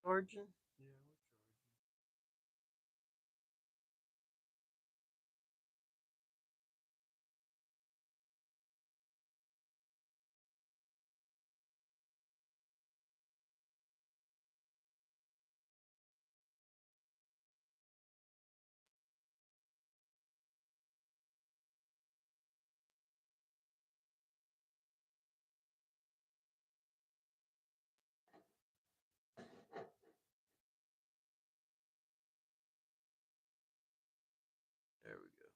Charging? Yeah, we're there we go.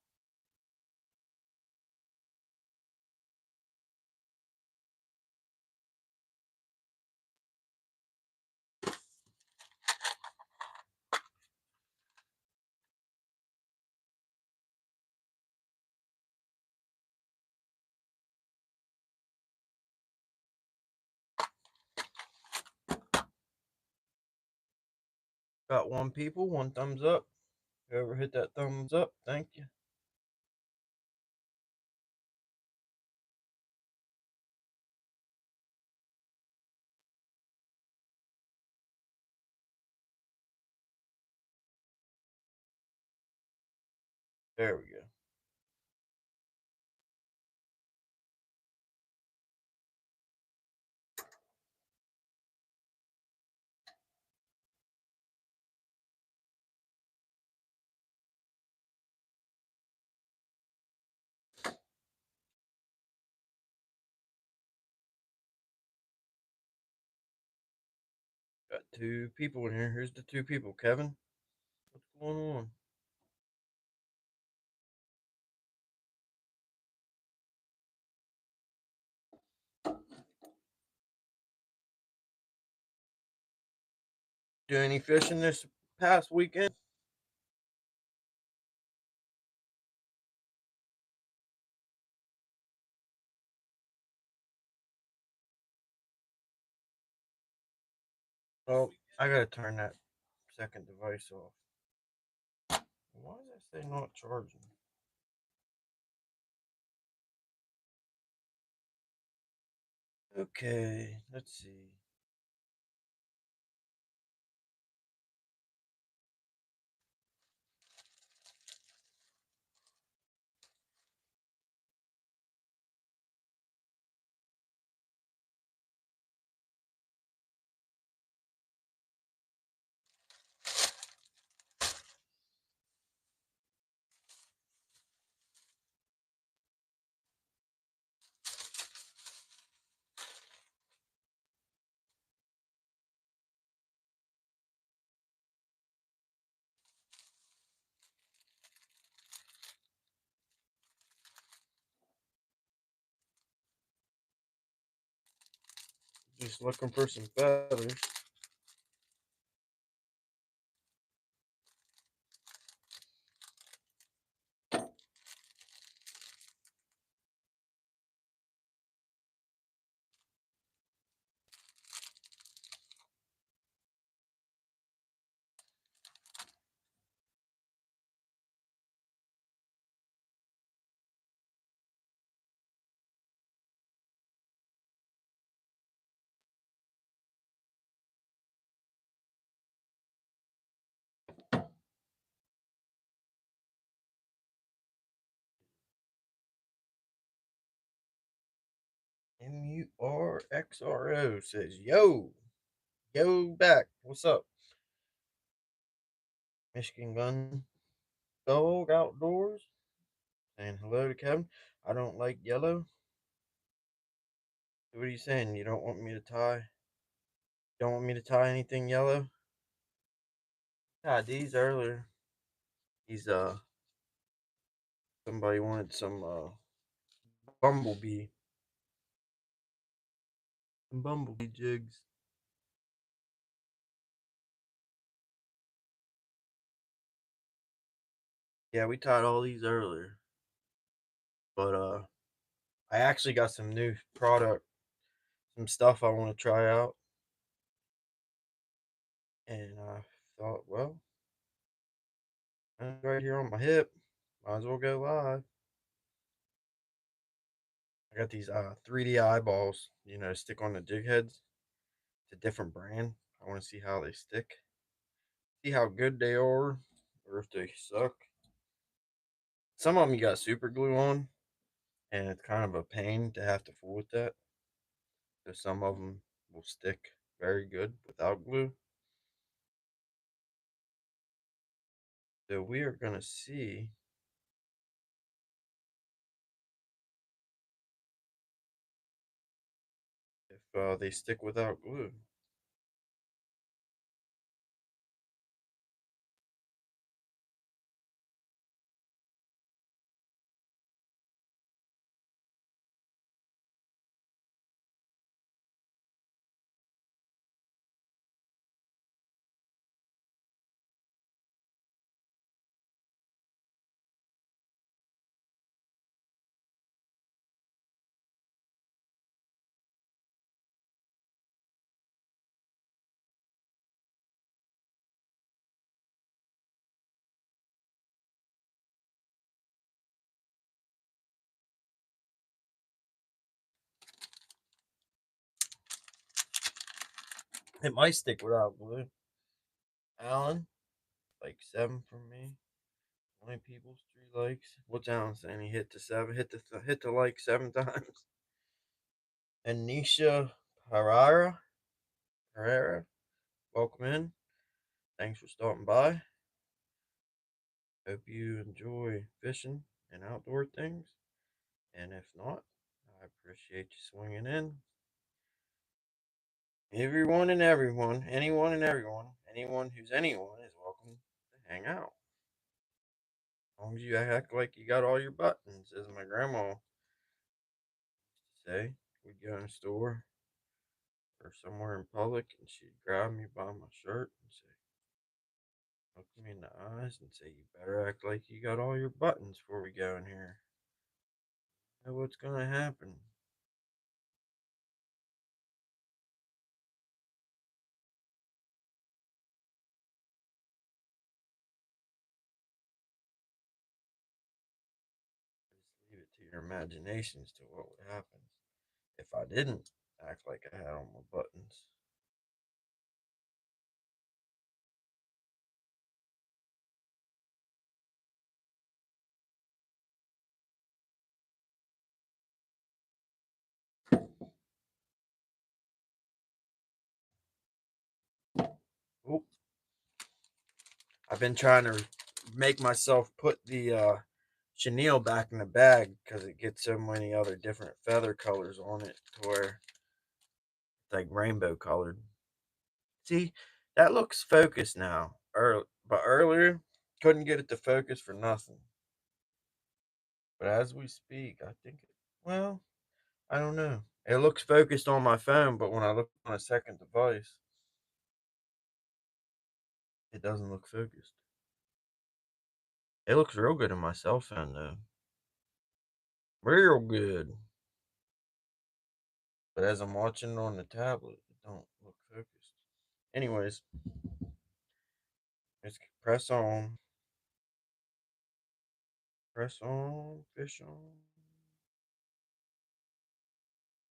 Got one people, one thumbs up. Whoever hit that thumbs up, thank you. There we go. Got two people in here. Here's the two people. Kevin, what's going on? Do any fishing this past weekend? Oh, I gotta turn that second device off. Why does that say not charging? Okay, let's see. Just looking for some feathers. MURXRO says, yo back. What's up? Michigan Gun Dog Outdoors saying hello to Kevin. I don't like yellow. What are you saying? You don't want me to tie? Don't want me to tie anything yellow? Yeah, these earlier. These somebody wanted some bumblebee. Some bumblebee jigs. Yeah, we tied all these earlier. But I actually got some new product, some stuff I want to try out. And I thought, well, right here on my hip. Might as well go live. I got these 3D eyeballs, stick on the jig heads. It's a different brand. I I want to see how they stick, see how good they are, or if they suck. Some of them you got super glue on, and it's kind of a pain to have to fool with that. So some of them will stick very good without glue. So we are gonna see if they stick without glue. It might stick without glue. Alan, like 7 from me. 20 people's 3 likes. What's Alan saying? He hit the 7, hit the like 7 times. And Nisha Herrera, welcome in. Thanks for stopping by. Hope you enjoy fishing and outdoor things. And if not, I appreciate you swinging in. Anyone who's anyone is welcome to hang out. As long as you act like you got all your buttons, as my grandma used to say. We'd go in a store or somewhere in public and she'd grab me by my shirt and say, look me in the eyes and say, you better act like you got all your buttons before we go in here. You know what's going to happen. Just leave it to your imagination as to what would happen if I didn't act like I had all my buttons. Oh, I've been trying to make myself put the chenille back in the bag because it gets so many other different feather colors on it to where it's like rainbow colored. See, that looks focused now. But earlier, couldn't get it to focus for nothing. But as we speak, I think well, I don't know. It looks focused on my phone, but when I look on a second device, it doesn't look focused. It looks real good on my cell phone though. Real good. But as I'm watching it on the tablet, it don't look focused. Anyways, let's press on. Press on, fish on.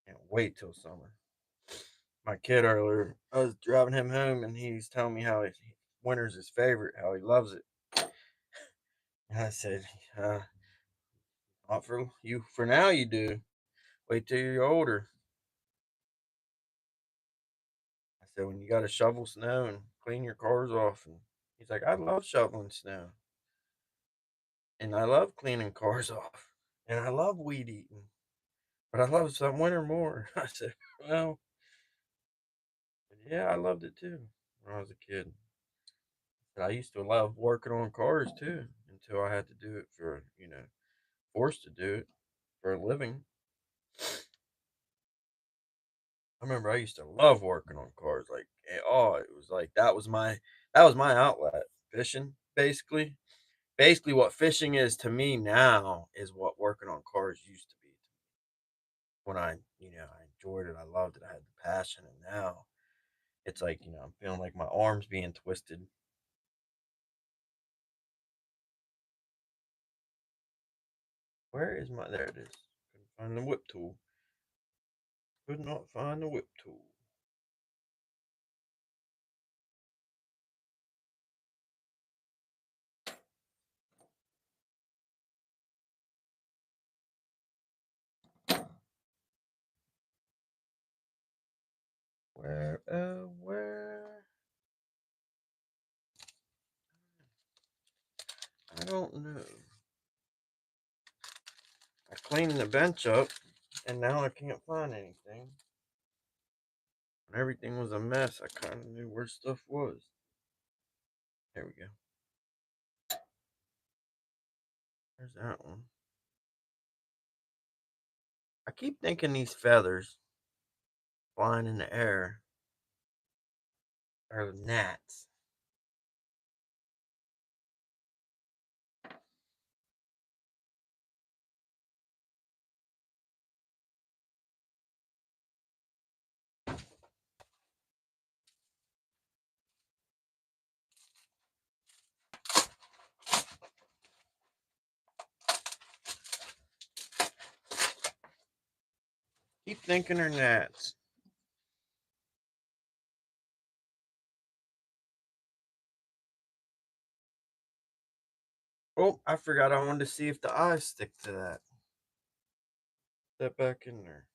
Can't wait till summer. My kid earlier, I was driving him home and he's telling me how winter's his favorite, how he loves it. And I said, not for you. For now, you do. Wait till you're older. I said, when you got to shovel snow and clean your cars off. And he's like, I love shoveling snow. And I love cleaning cars off. And I love weed eating. But I love some winter more. I said, well, yeah, I loved it too when I was a kid. But I used to love working on cars too until I had to do it for, forced to do it for a living. I remember I used to love working on cars. Like, it was like that was my outlet. Fishing, basically. Basically, what fishing is to me now is what working on cars used to be. When I enjoyed it, I loved it, I had the passion, and now it's like, I'm feeling like my arms being twisted. Where is my? There it is. Couldn't find the whip tool. Could not find the whip tool. Where? I don't know. I cleaned the bench up, and now I can't find anything. When everything was a mess, I kind of knew where stuff was. There we go. There's that one. I keep thinking these feathers flying in the air are gnats. Keep thinking they're gnats. Oh, I forgot I wanted to see if the eyes stick to that. Step back in there.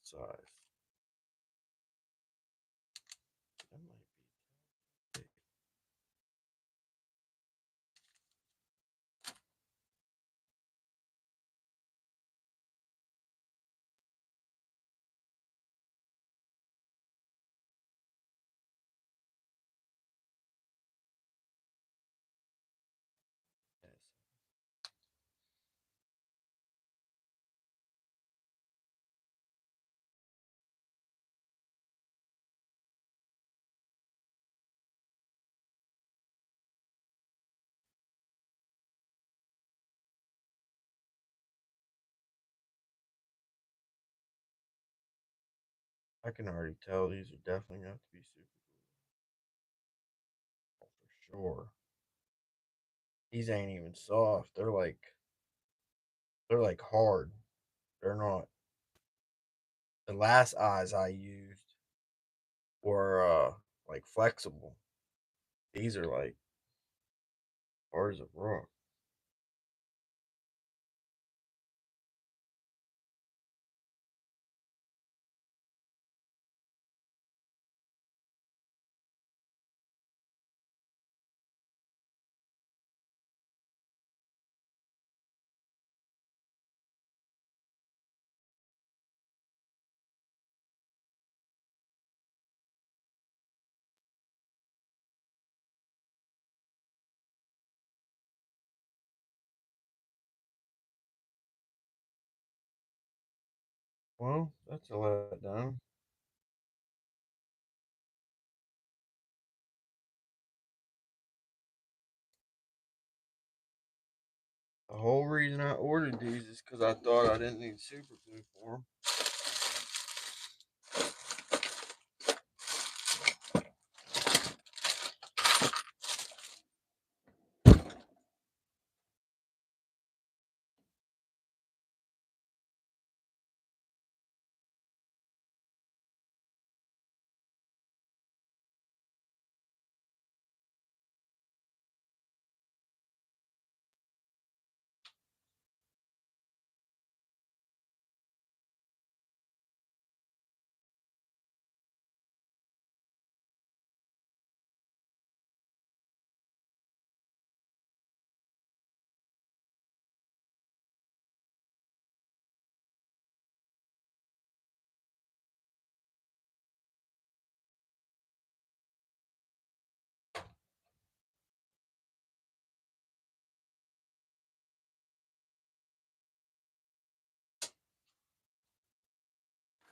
Size. That might be big. Yes. I can already tell these are definitely going to be super cool for sure. These ain't even soft. They're like hard. They're not. The last eyes I used were like flexible. These are like hard as a rock. Well, that's a letdown. The whole reason I ordered these is because I thought I didn't need super glue for them.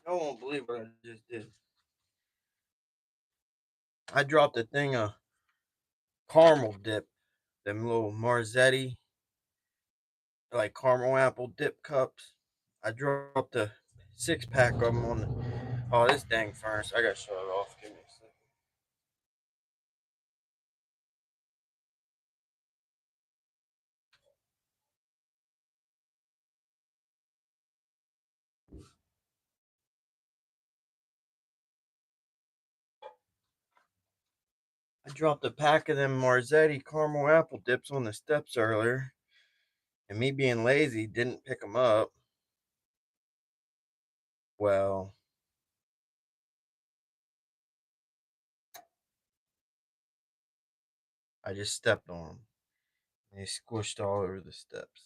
I won't believe what I just did. I dropped a thing of caramel dip, them little Marzetti, like caramel apple dip cups. I dropped a 6 pack of them on the. Oh, this dang furnace. I gotta shut it off. Give me a second. I dropped a pack of them Marzetti caramel apple dips on the steps earlier, and me being lazy didn't pick them up. Well, I just stepped on them, and they squished all over the steps.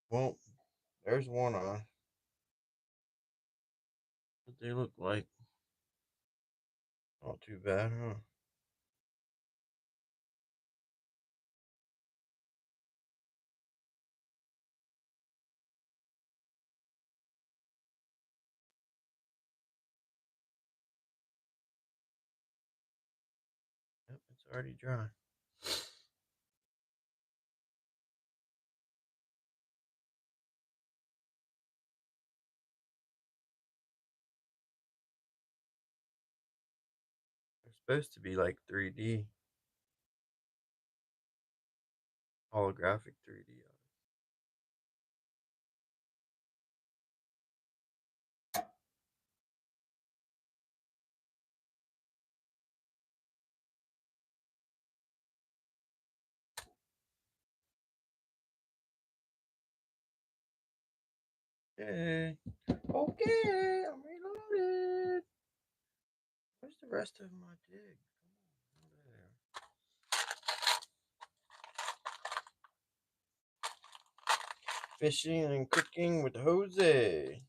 Well, there's one eye. What they look like? Not too bad, huh? Yep, it's already dry. They're supposed to be like 3D, holographic 3D. Okay, okay, I'm reloaded. Where's the rest of my dig? Come on, there. Fishing and cooking with Jose.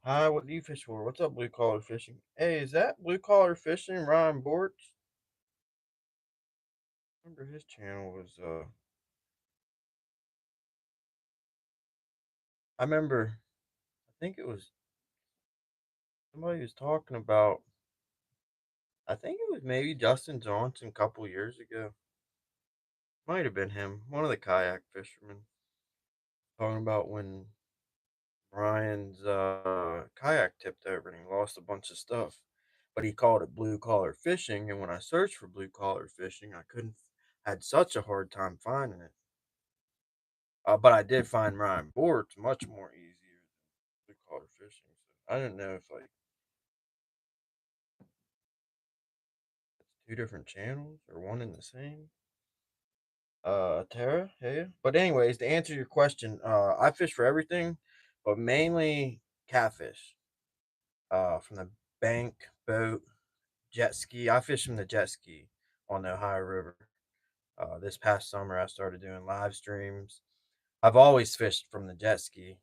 Hi, what do you fish for? What's up, blue collar fishing? Hey, is that blue collar fishing Ryan Bortz? Remember his channel was I remember I think it was somebody was talking about I think it was maybe Justin Johnson a couple years ago. Might have been him, one of the kayak fishermen, talking about when Ryan's kayak tipped over and he lost a bunch of stuff. But he called it blue collar fishing, and when I searched for blue collar fishing, I couldn't. I had such a hard time finding it. But I did find Ryan Bort's much more easier than blue collar fishing. So I didn't know if like it's two different channels or one in the same. Tara, hey. But anyways, to answer your question, I fish for everything, but mainly catfish. From the bank, boat, jet ski. I fish from the jet ski on the Ohio River. This past summer, I started doing live streams. I've always fished from the jet ski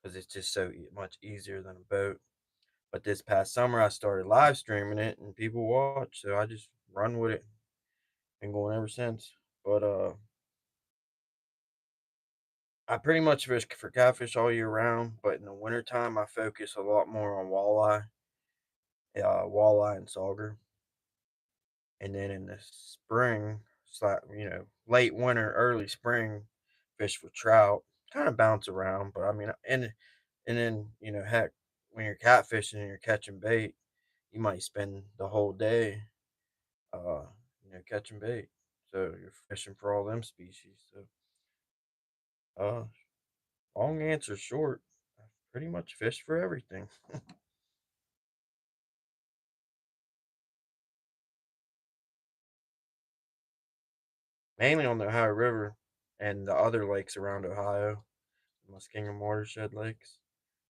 because it's just so much easier than a boat. But this past summer, I started live streaming it, and people watch. So I just run with it and going ever since. But I pretty much fish for catfish all year round. But in the wintertime, I focus a lot more on walleye and sauger. And then in the spring, late winter, early spring, fish for trout. Kind of bounce around, but I mean, and then heck, when you're catfishing and you're catching bait, you might spend the whole day, uh, catching bait. So you're fishing for all them species. So, uh, long answer short, I pretty much fish for everything. Mainly on the Ohio River and the other lakes around Ohio, the Muskingum watershed lakes.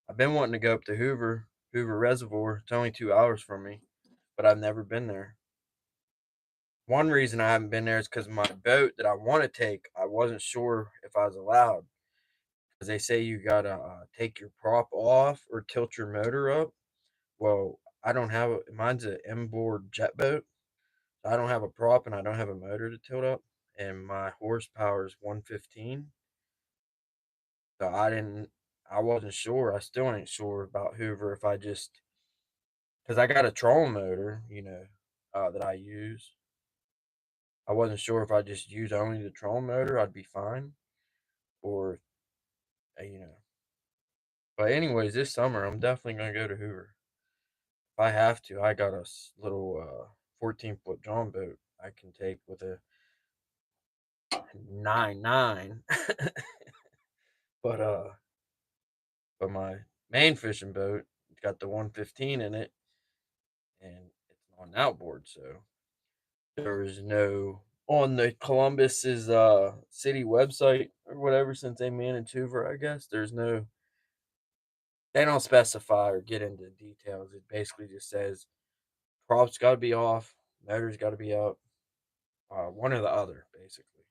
I've been wanting to go up to Hoover Reservoir. It's only 2 hours from me, but I've never been there. One reason I haven't been there is because my boat that I want to take, I wasn't sure if I was allowed They say you gotta take your prop off or tilt your motor up. Well, I don't have mine's an inboard jet boat. So I don't have a prop and I don't have a motor to tilt up, and my horsepower is 115. So I wasn't sure. I still ain't sure about Hoover if I just because I got a trolling motor, that I use. I wasn't sure if I just use only the trolling motor, I'd be fine, or uh, you know. But anyways, this summer I'm definitely gonna go to Hoover. If I have to, I got a little 14-foot John boat I can take with a 9.9. but but my main fishing boat got the 115 in it, and it's on outboard, so there is no on the Columbus's city website or whatever, since they manage Hoover, I guess there's no they don't specify or get into details. It basically just says props got to be off, motors got to be up, one or the other, basically.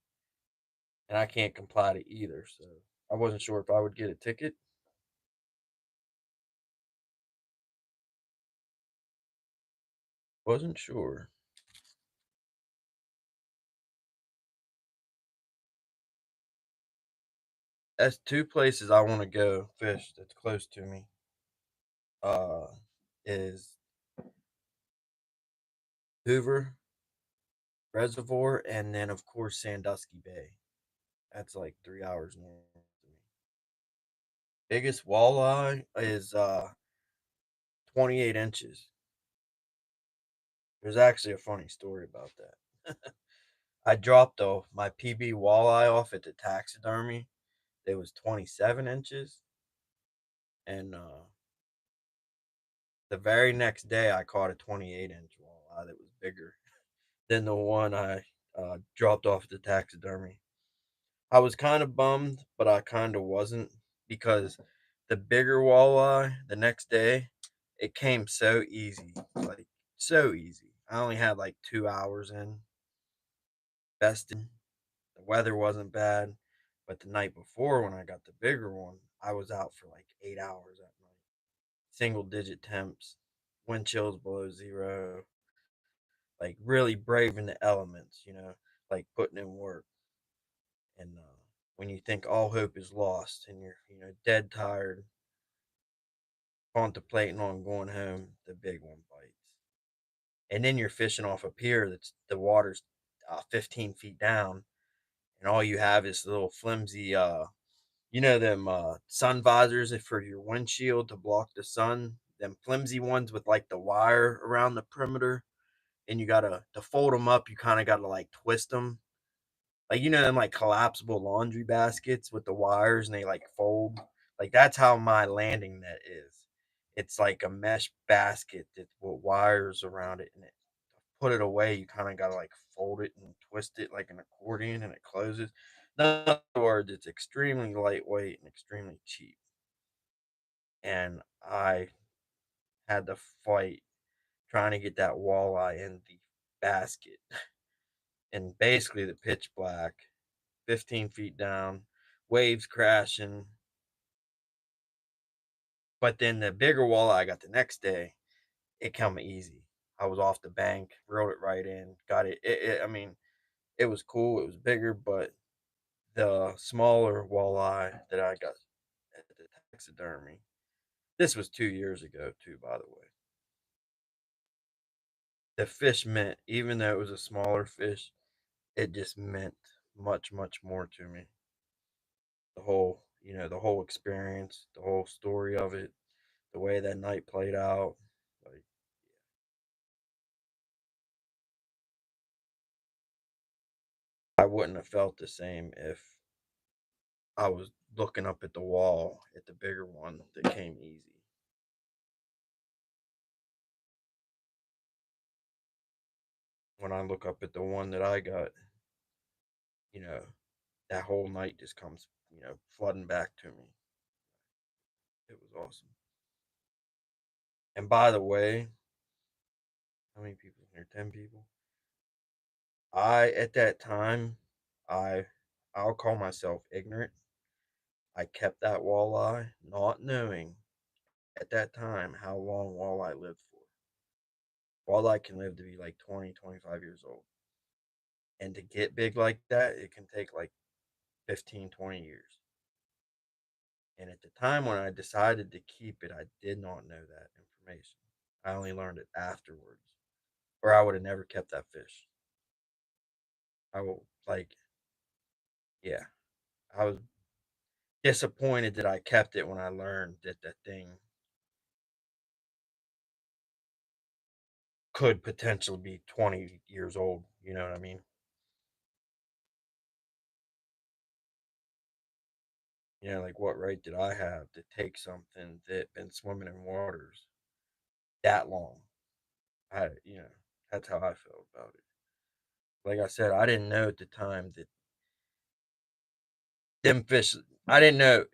And I can't comply to either, so I wasn't sure if I would get a ticket. Wasn't sure. That's two places I want to go fish that's close to me. Uh, is Hoover Reservoir, and then of course Sandusky Bay. That's like 3 hours north of me. Biggest walleye is 28 inches. There's actually a funny story about that. I dropped my PB walleye off at the taxidermy. It was 27 inches, and the very next day I caught a 28-inch walleye that was bigger than the one I dropped off at the taxidermy. I was kind of bummed, but I kind of wasn't, because the bigger walleye the next day, it came so easy, like so easy. I only had like 2 hours in, bested. The weather wasn't bad, but the night before when I got the bigger one, I was out for like 8 hours at night. Single digit temps, wind chills below zero, like really braving the elements, like putting in work. And when you think all hope is lost and you're, dead tired, contemplating on going home, the big one bites. And then you're fishing off a pier that's the water's 15 feet down, and all you have is little flimsy, them sun visors for your windshield to block the sun. Them flimsy ones with like the wire around the perimeter, and you gotta to fold them up. You kind of gotta like twist them, like them like collapsible laundry baskets with the wires, and they like fold. Like that's how my landing net is. It's like a mesh basket that's with wires around it, and put it away, you kind of gotta like fold it and twist it like an accordion, and it closes. In other words, it's extremely lightweight and extremely cheap. And I had to fight trying to get that walleye in the basket, and basically the pitch black, 15 feet down, waves crashing. But then the bigger walleye I got the next day, it come easy. I was off the bank, reeled it right in, got it. I mean, it was cool. It was bigger, but the smaller walleye that I got at the taxidermy. This was 2 years ago, too, by the way. The fish meant, even though it was a smaller fish, it just meant much, much more to me. The whole experience, the whole story of it, the way that night played out. Like, I wouldn't have felt the same if I was looking up at the wall at the bigger one that came easy. When I look up at the one that I got, you know, that whole night just comes, flooding back to me. It was awesome. And by the way, how many people here? 10 people. At that time, I I'll call myself ignorant. I kept that walleye, not knowing at that time how long walleye lived for. Walleye can live to be like 20, 25 years old. And to get big like that, it can take like 15, 20 years. And at the time when I decided to keep it, I did not know that information. I only learned it afterwards, or I would have never kept that fish. I will, like, yeah, I was disappointed that I kept it when I learned that that thing could potentially be 20 years old. You know what I mean? You know, like what right did I have to take something that been swimming in waters that long? That's how I felt about it. Like I said, I didn't know at the time that them fish. I didn't know.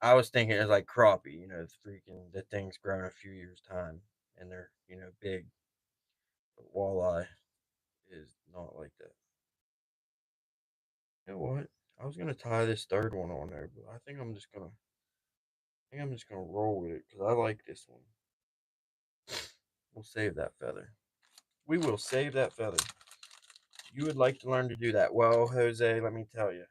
I was thinking it was like crappie. The thing's grown a few years time, and they're big. But walleye is not like that. You know what? I was gonna tie this third one on there, but I think I'm just gonna roll with it because I like this one. We'll save that feather. We will save that feather. You would like to learn to do that. Well, Jose, let me tell you,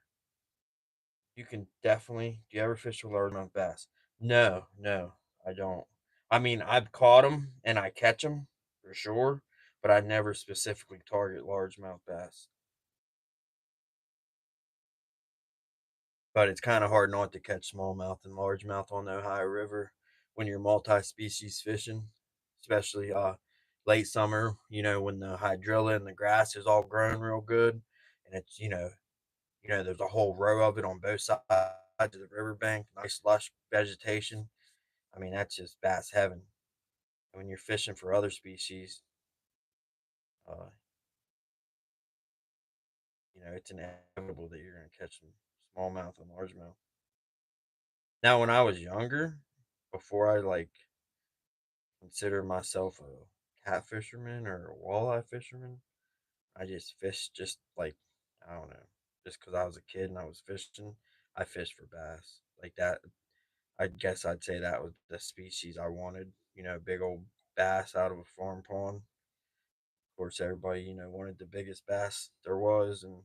you can definitely. Do you ever fish for largemouth bass? No, no, I don't. I mean, I've caught them and I catch them for sure, but I never specifically target largemouth bass. But it's kind of hard not to catch smallmouth and largemouth on the Ohio River when you're multi-species fishing, especially late summer. When the hydrilla and the grass is all grown real good, and it's there's a whole row of it on both sides of the riverbank, nice lush vegetation. I mean, that's just bass heaven. And when you're fishing for other species, uh, it's inevitable that you're going to catch some smallmouth and largemouth. Now, when I was younger, before I like consider myself a cat fisherman or a walleye fisherman, I just fished just like I don't know, just because I was a kid and I was fishing. I fished for bass like that. I guess I'd say that was the species I wanted. Big old bass out of a farm pond. Of course, everybody wanted the biggest bass there was, and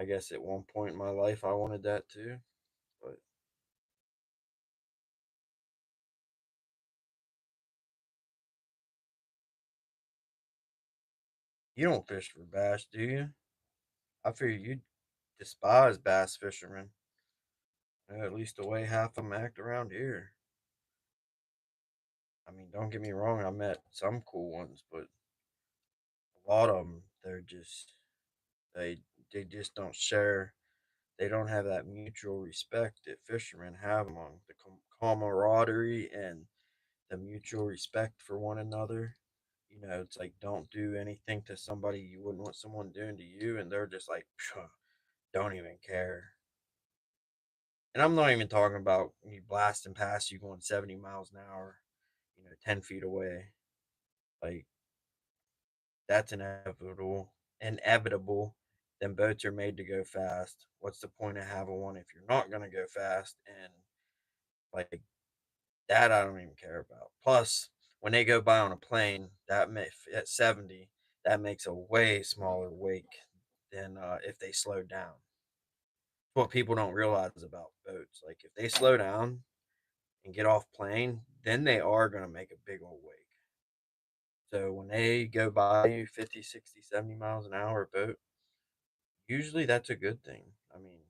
I guess at one point in my life I wanted that too. But you don't fish for bass, do you? I figure you despise bass fishermen. At least the way half of them act around here. I mean, don't get me wrong, I met some cool ones, but a lot of them, they they just don't share. They don't have that mutual respect that fishermen have among the camaraderie and the mutual respect for one another. It's like don't do anything to somebody you wouldn't want someone doing to you, and they're just like, "Phew, don't even care." And I'm not even talking about you blasting past you going 70 miles an hour, 10 feet away. Like, that's inevitable. Inevitable. Then boats are made to go fast. What's the point of having one if you're not going to go fast? And, like, that I don't even care about. Plus, when they go by on a plane, at 70, that makes a way smaller wake than if they slow down. What people don't realize about boats. Like, if they slow down, and get off plane, then they are going to make a big old wake. So when they go by you 50, 60, 70 miles an hour boat, usually that's a good thing. I mean,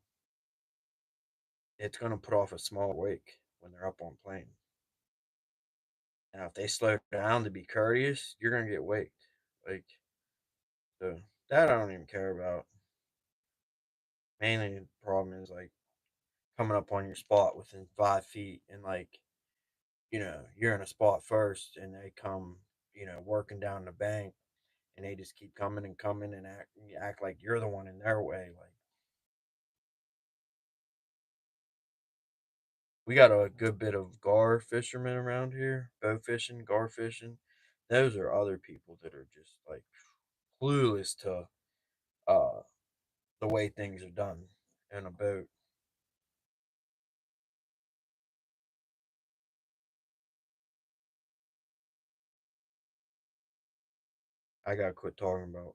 it's going to put off a small wake when they're up on plane. Now, if they slow down to be courteous, you're going to get waked. Like, so that I don't even care about. Mainly the problem is like coming up on your spot within 5 feet and like, you're in a spot first and they come, working down the bank and they just keep coming and coming and act like you're the one in their way. Like we got a good bit of gar fishermen around here, bow fishing, gar fishing. Those are other people that are just like clueless to uh the way things are done in a boat. I gotta quit talking about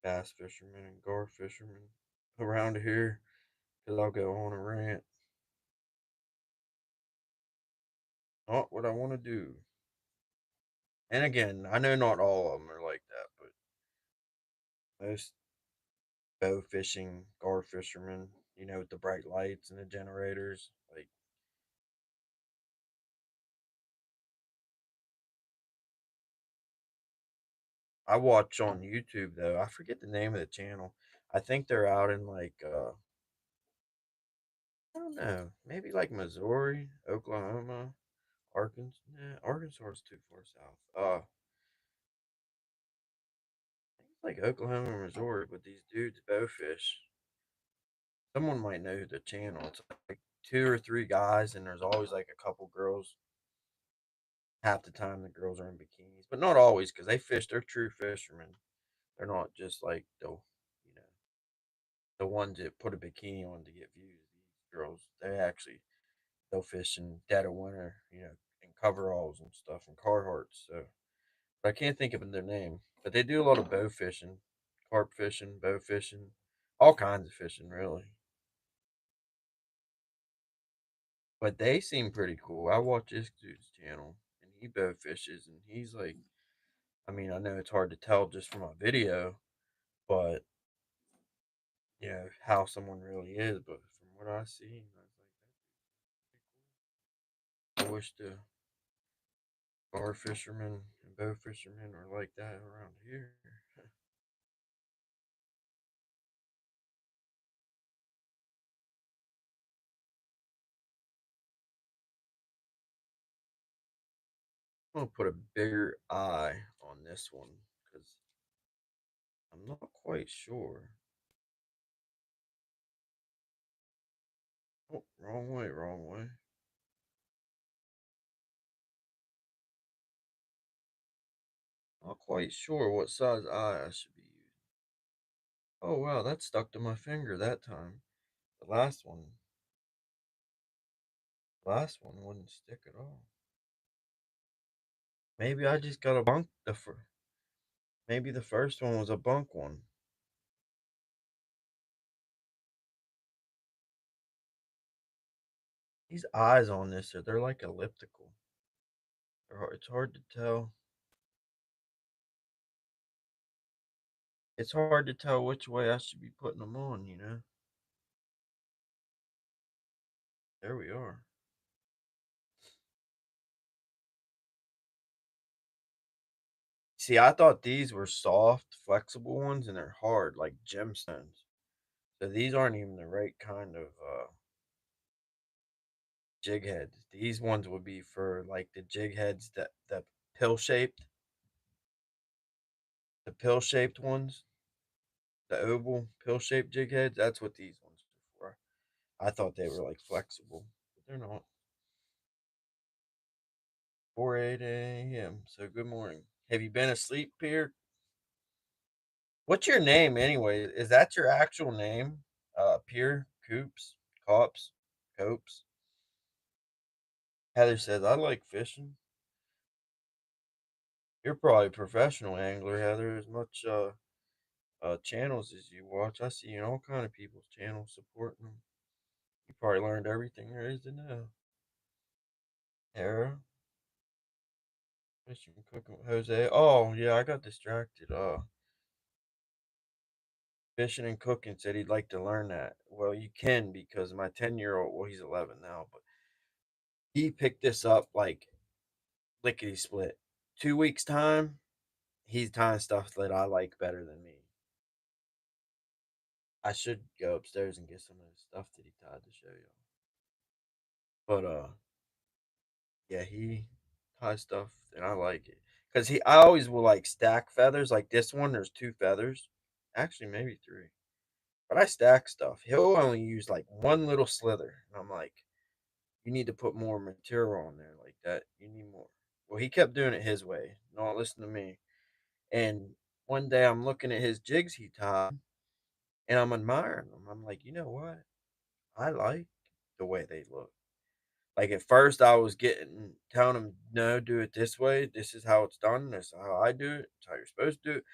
bass fishermen and gar fishermen around here because I'll go on a rant. Not what I want to do. And again, I know not all of them are like that, but most bow fishing gar fishermen, with the bright lights and the generators, like I watch on YouTube though. I forget the name of the channel. I think they're out in like I don't know, maybe like Missouri, Oklahoma, Arkansas. Nah, Arkansas is too far south. I think it's like Oklahoma or Missouri, but these dudes bow fish. Someone might know the channel. It's like two or three guys, and there's always like a couple girls. Half the time, the girls are in bikinis, but not always because they fish. They're true fishermen. They're not just like the ones that put a bikini on to get views. These girls, they'll fish in dead of winter, in coveralls and stuff and Carhartts. So, but I can't think of their name. But they do a lot of bow fishing, carp fishing, bow fishing, all kinds of fishing, really. But they seem pretty cool. I watch this dude's channel, and he bow fishes, and he's like, I mean, I know it's hard to tell just from a video, but how someone really is. But from what I see, I was like, I wish the bar fishermen and bow fishermen were like that around here. I'm gonna put a bigger eye on this one because I'm not quite sure. Oh, wrong way, wrong way. Not quite sure what size eye I should be using. Oh wow, that stuck to my finger that time. The last one wouldn't stick at all. Maybe I just got a bunk. Maybe the first one was a bunk one. These eyes on this they're like elliptical. It's hard to tell. It's hard to tell which way I should be putting them on. There we are. See, I thought these were soft, flexible ones, and they're hard, like gemstones. So these aren't even the right kind of jig heads. These ones would be for like the jig heads that pill shaped, the pill shaped ones, the oval pill shaped jig heads. That's what these ones are for. I thought they were like flexible, but they're not. 4:08 a.m. So good morning. Have you been asleep, Pierre? What's your name anyway? Is that your actual name? Pierre Coops, Cops, Copes. Heather says I like fishing. You're probably a professional angler, Heather. As much channels as you watch, I see you in all kind of people's channels supporting them. You probably learned everything there is to know. Tara, fishing, cooking with Jose. Oh yeah, I got distracted. Fishing and cooking said he'd like to learn that. Well, you can because my 10-year-old. Well, he's 11 now, but he picked this up like lickety split. 2 weeks time, he's tying stuff that I like better than me. I should go upstairs and get some of the stuff that he tied to show you. But yeah, he ties stuff and I like it because I always will like stack feathers. Like this one, there's two feathers, actually maybe three. But I stack stuff. He'll only use like one little slither, and I'm like, you need to put more material on there like that. You need more. Well, he kept doing it his way, not listening to me. And one day I'm looking at his jigs he tied, and I'm admiring them. I'm like, you know what? I like the way they look. Like, at first, I was telling him, "No, do it this way. This is how it's done. This is how I do it. It's how you're supposed to do it."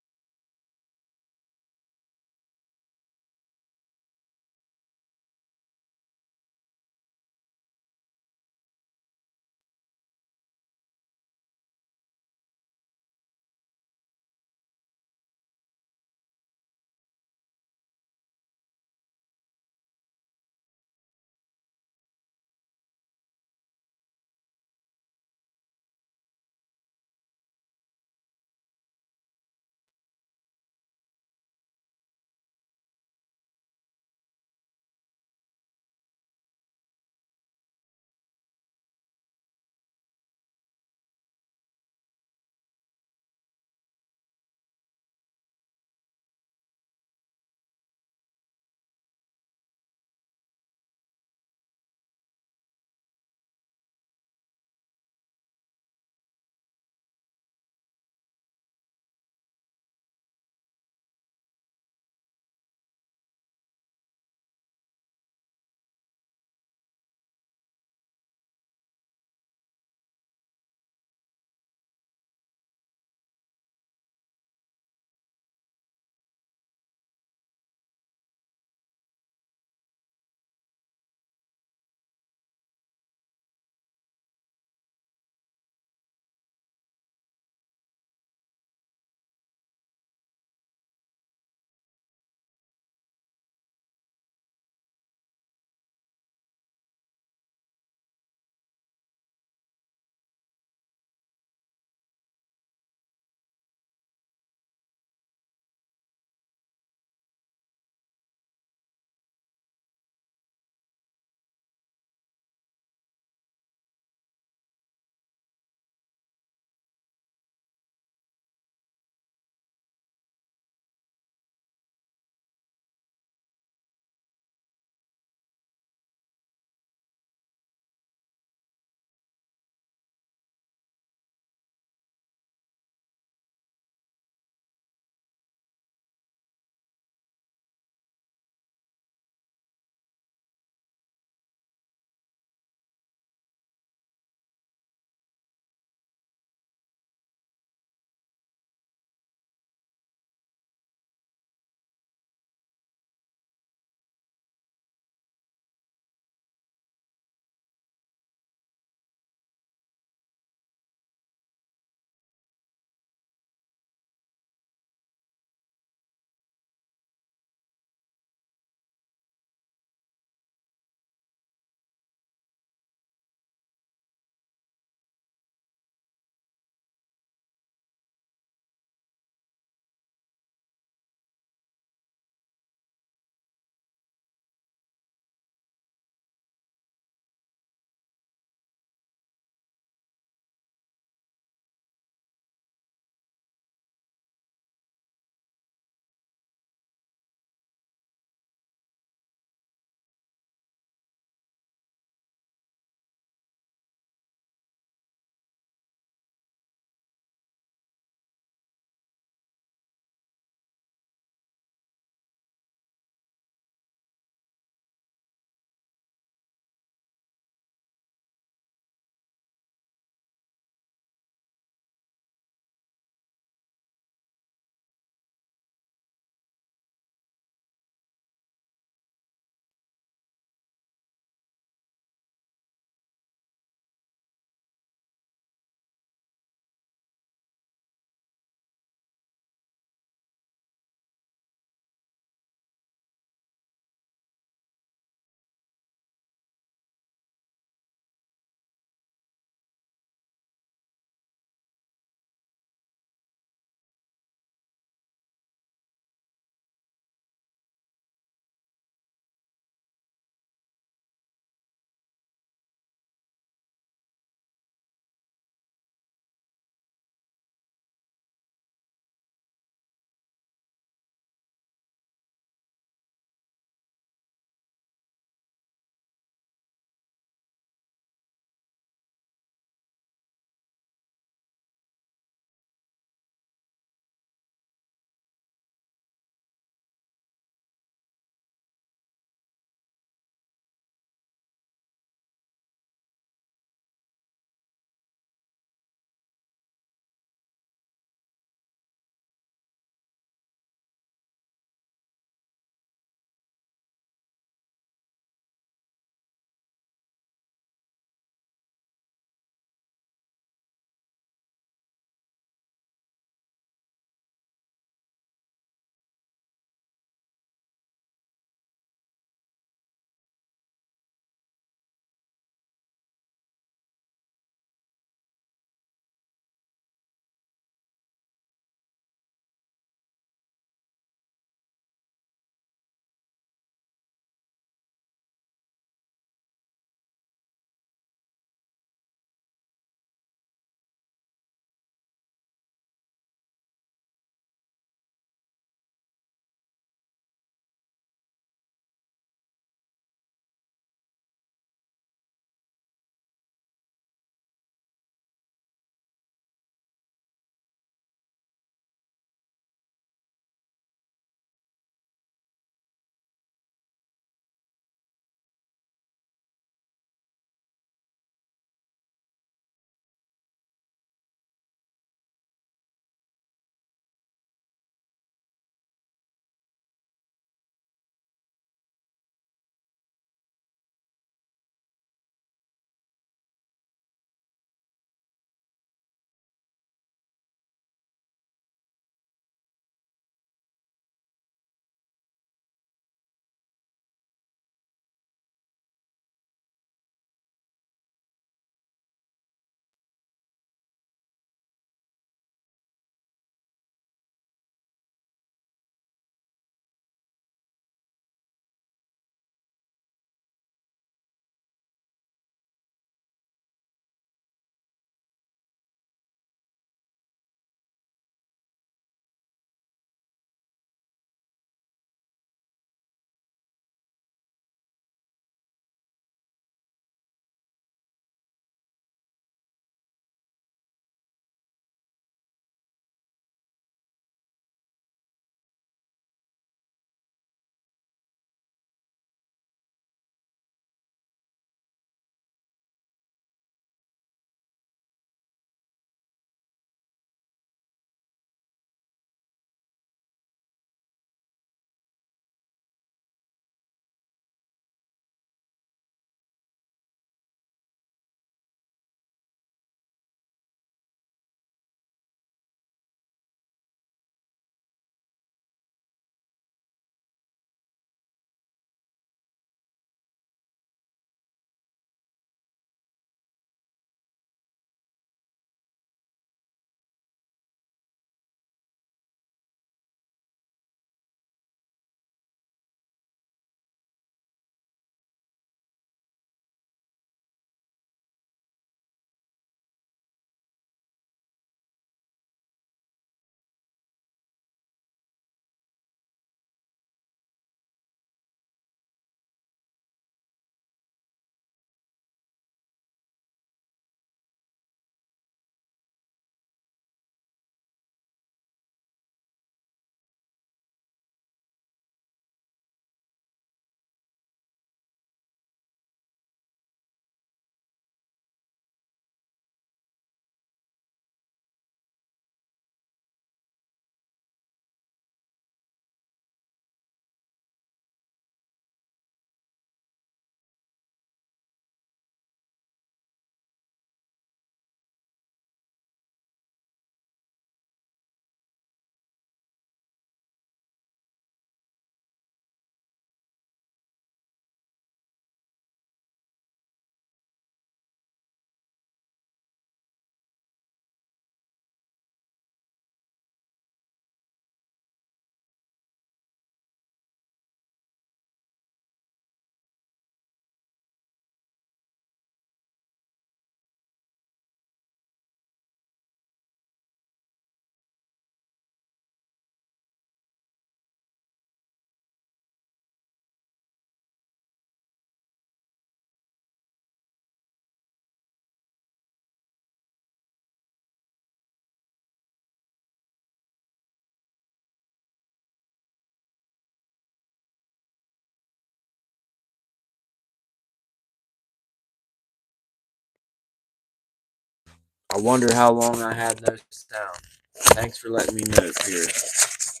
I wonder how long I had no sound. Thanks for letting me know, Pierce.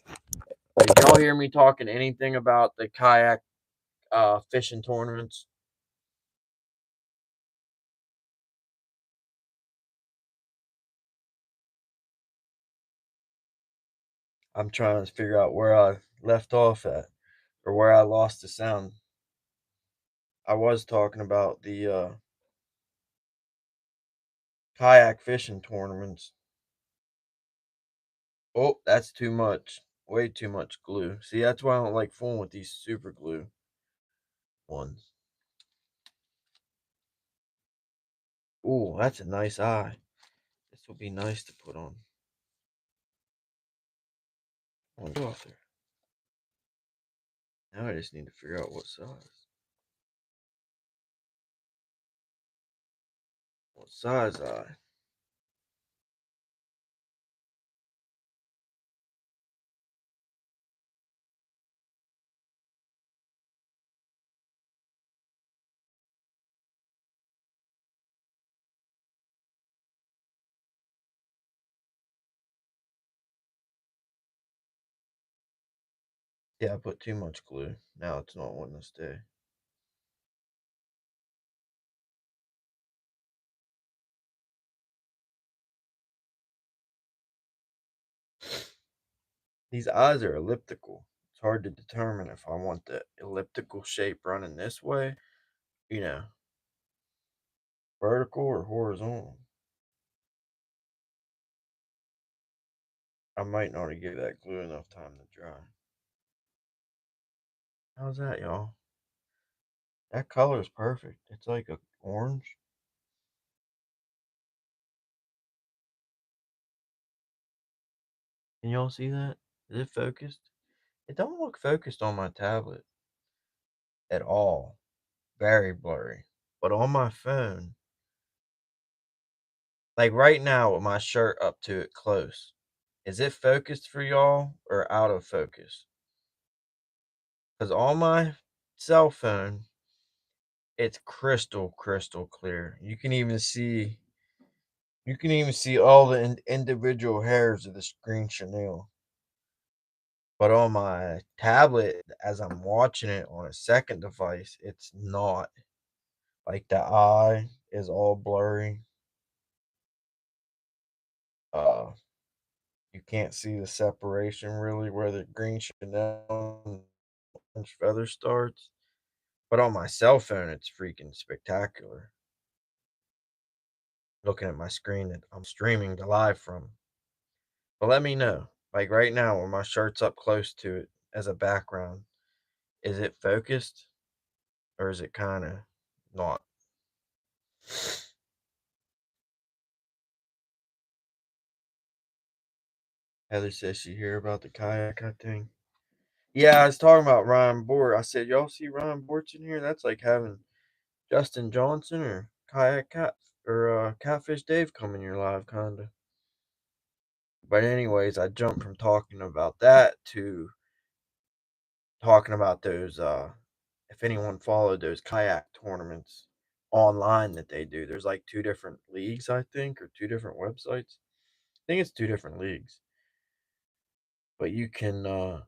Did y'all hear me talking anything about the kayak fishing tournaments? I'm trying to figure out where I left off at or where I lost the sound. I was talking about the kayak fishing tournaments. Oh, that's too much. Way too much glue. See, that's why I don't like fooling with these super glue ones. Ooh, that's a nice eye. This will be nice to put on. Go off there. Now I just need to figure out what size. What size eye? Yeah, I put too much glue. Now it's not wanting to stay. These eyes are elliptical. It's hard to determine if I want the elliptical shape running this way, you know, vertical or horizontal. I might not give that glue enough time to dry. How's that, y'all? That color is perfect. It's like a orange. Can y'all see that? Is it focused? It don't look focused on my tablet at all. Very blurry. But on my phone, like right now with my shirt up to it close, is it focused for y'all or out of focus? Because on my cell phone, it's crystal clear. You can even see all the individual hairs of the screen chenille. But on my tablet, as I'm watching it on a second device, it's not. Like the eye is all blurry. Uh, you can't see the separation really where the green chenille and orange feather starts. But on my cell phone, it's freaking spectacular. Looking at my screen that I'm streaming the live from. But let me know. Like right now, when my shirt's up close to it as a background, is it focused or is it kind of not? Heather says she hear about the kayak thing. Yeah, I was talking about Ryan Bort. I said, y'all see Ryan Bort's in here? That's like having Justin Johnson or kayak cat or Catfish Dave come in your live, kinda. But anyways, I jumped from talking about that to talking about those. If anyone followed those kayak tournaments online that they do, there's like two different leagues, I think, or two different websites. I think it's two different leagues, but you can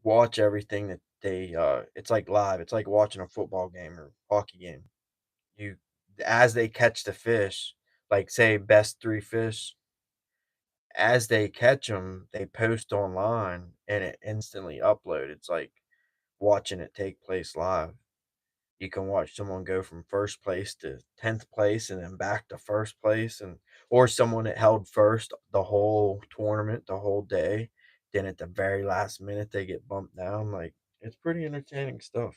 watch everything that they. It's like live. It's like watching a football game or hockey game. You as they catch the fish, like say best three fish, as they catch them, they post online and it instantly upload. It's like watching it take place live. You can watch someone go from first place to 10th place and then back to first place and or someone that held first the whole tournament, the whole day. Then at the very last minute they get bumped down. Like it's pretty entertaining stuff.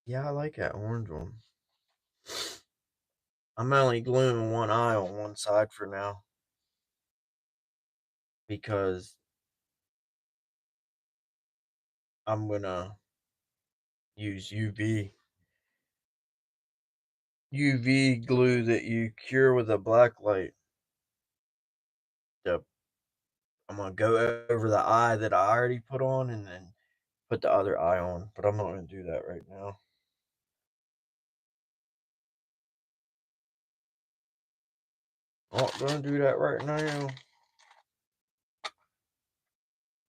Yeah, I like that orange one. I'm only gluing one eye on one side for now because I'm gonna use UV glue that you cure with a black light. the I'm gonna go over the eye that I already put on and then put the other eye on, but I'm not gonna do that right now. Not gonna do that right now.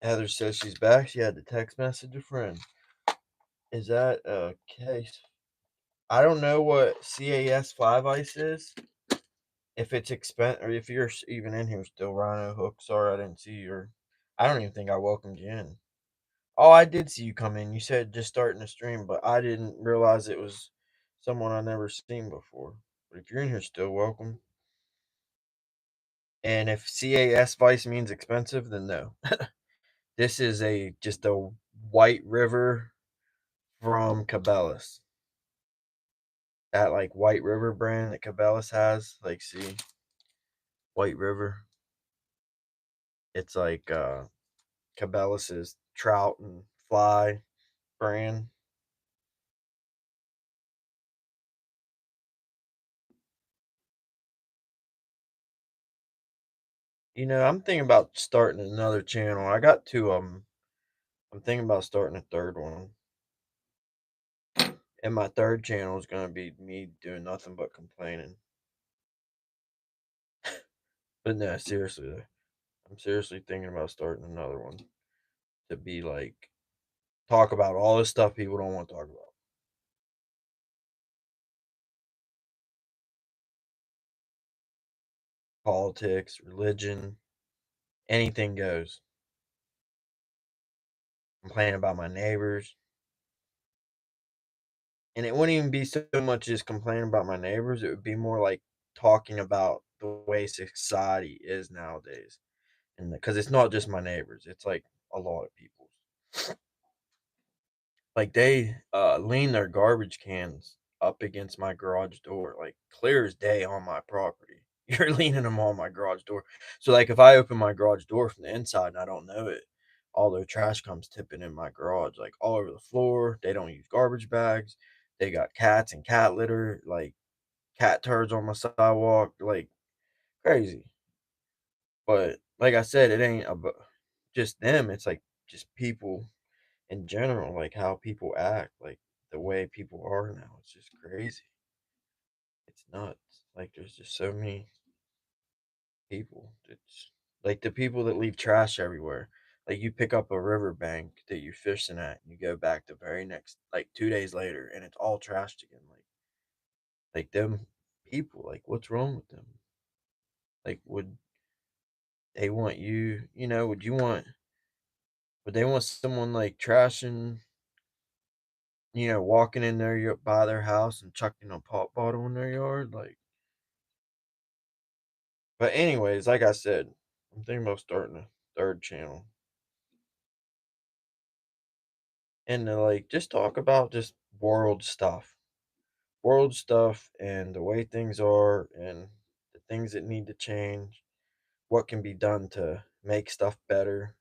Heather says she's back. She had to text message a friend. Is that a case? I don't know what CAS 5 ice is. If it's or if you're even in here still, Rhino Hook. Sorry, I didn't see your. I don't even think I welcomed you in. Oh, I did see you come in. You said just starting the stream, but I didn't realize it was someone I never seen before. But if you're in here still, welcome. And if CAS Vice means expensive, then no. This is just a White River from Cabela's. That like White River brand that Cabela's has. Like, see, White River. It's like Cabela's trout and fly brand. I'm thinking about starting another channel. I got two of them. I'm thinking about starting a third one. And my third channel is gonna be me doing nothing but complaining. But no, seriously though. I'm seriously thinking about starting another one to be like talk about all this stuff people don't want to talk about. Politics, religion, anything goes. Complaining about my neighbors. And it wouldn't even be so much just complaining about my neighbors, it would be more like talking about the way society is nowadays. And because it's not just my neighbors, it's like a lot of people. Like they lean their garbage cans up against my garage door, like clear as day on my property. You're leaning them on my garage door. So like if I open my garage door from the inside and I don't know it, all their trash comes tipping in my garage, like all over the floor. They don't use garbage bags. They got cats and cat litter, like cat turds on my sidewalk, like crazy. But like I said, it ain't about just them. It's like just people in general, like how people act, like the way people are now. It's just crazy. It's nuts. Like there's just so many people. It's like the people that leave trash everywhere. Like you pick up a riverbank that you're fishing at, and you go back the very next, like 2 days later, and it's all trashed again. Like them people. Like what's wrong with them? Like would they want you? Would they want someone like trashing? Walking in there by their house and chucking a pop bottle in their yard, like. But anyways, like I said, I'm thinking about starting a third channel and to like just talk about just world stuff, and the way things are, and the things that need to change, what can be done to make stuff better.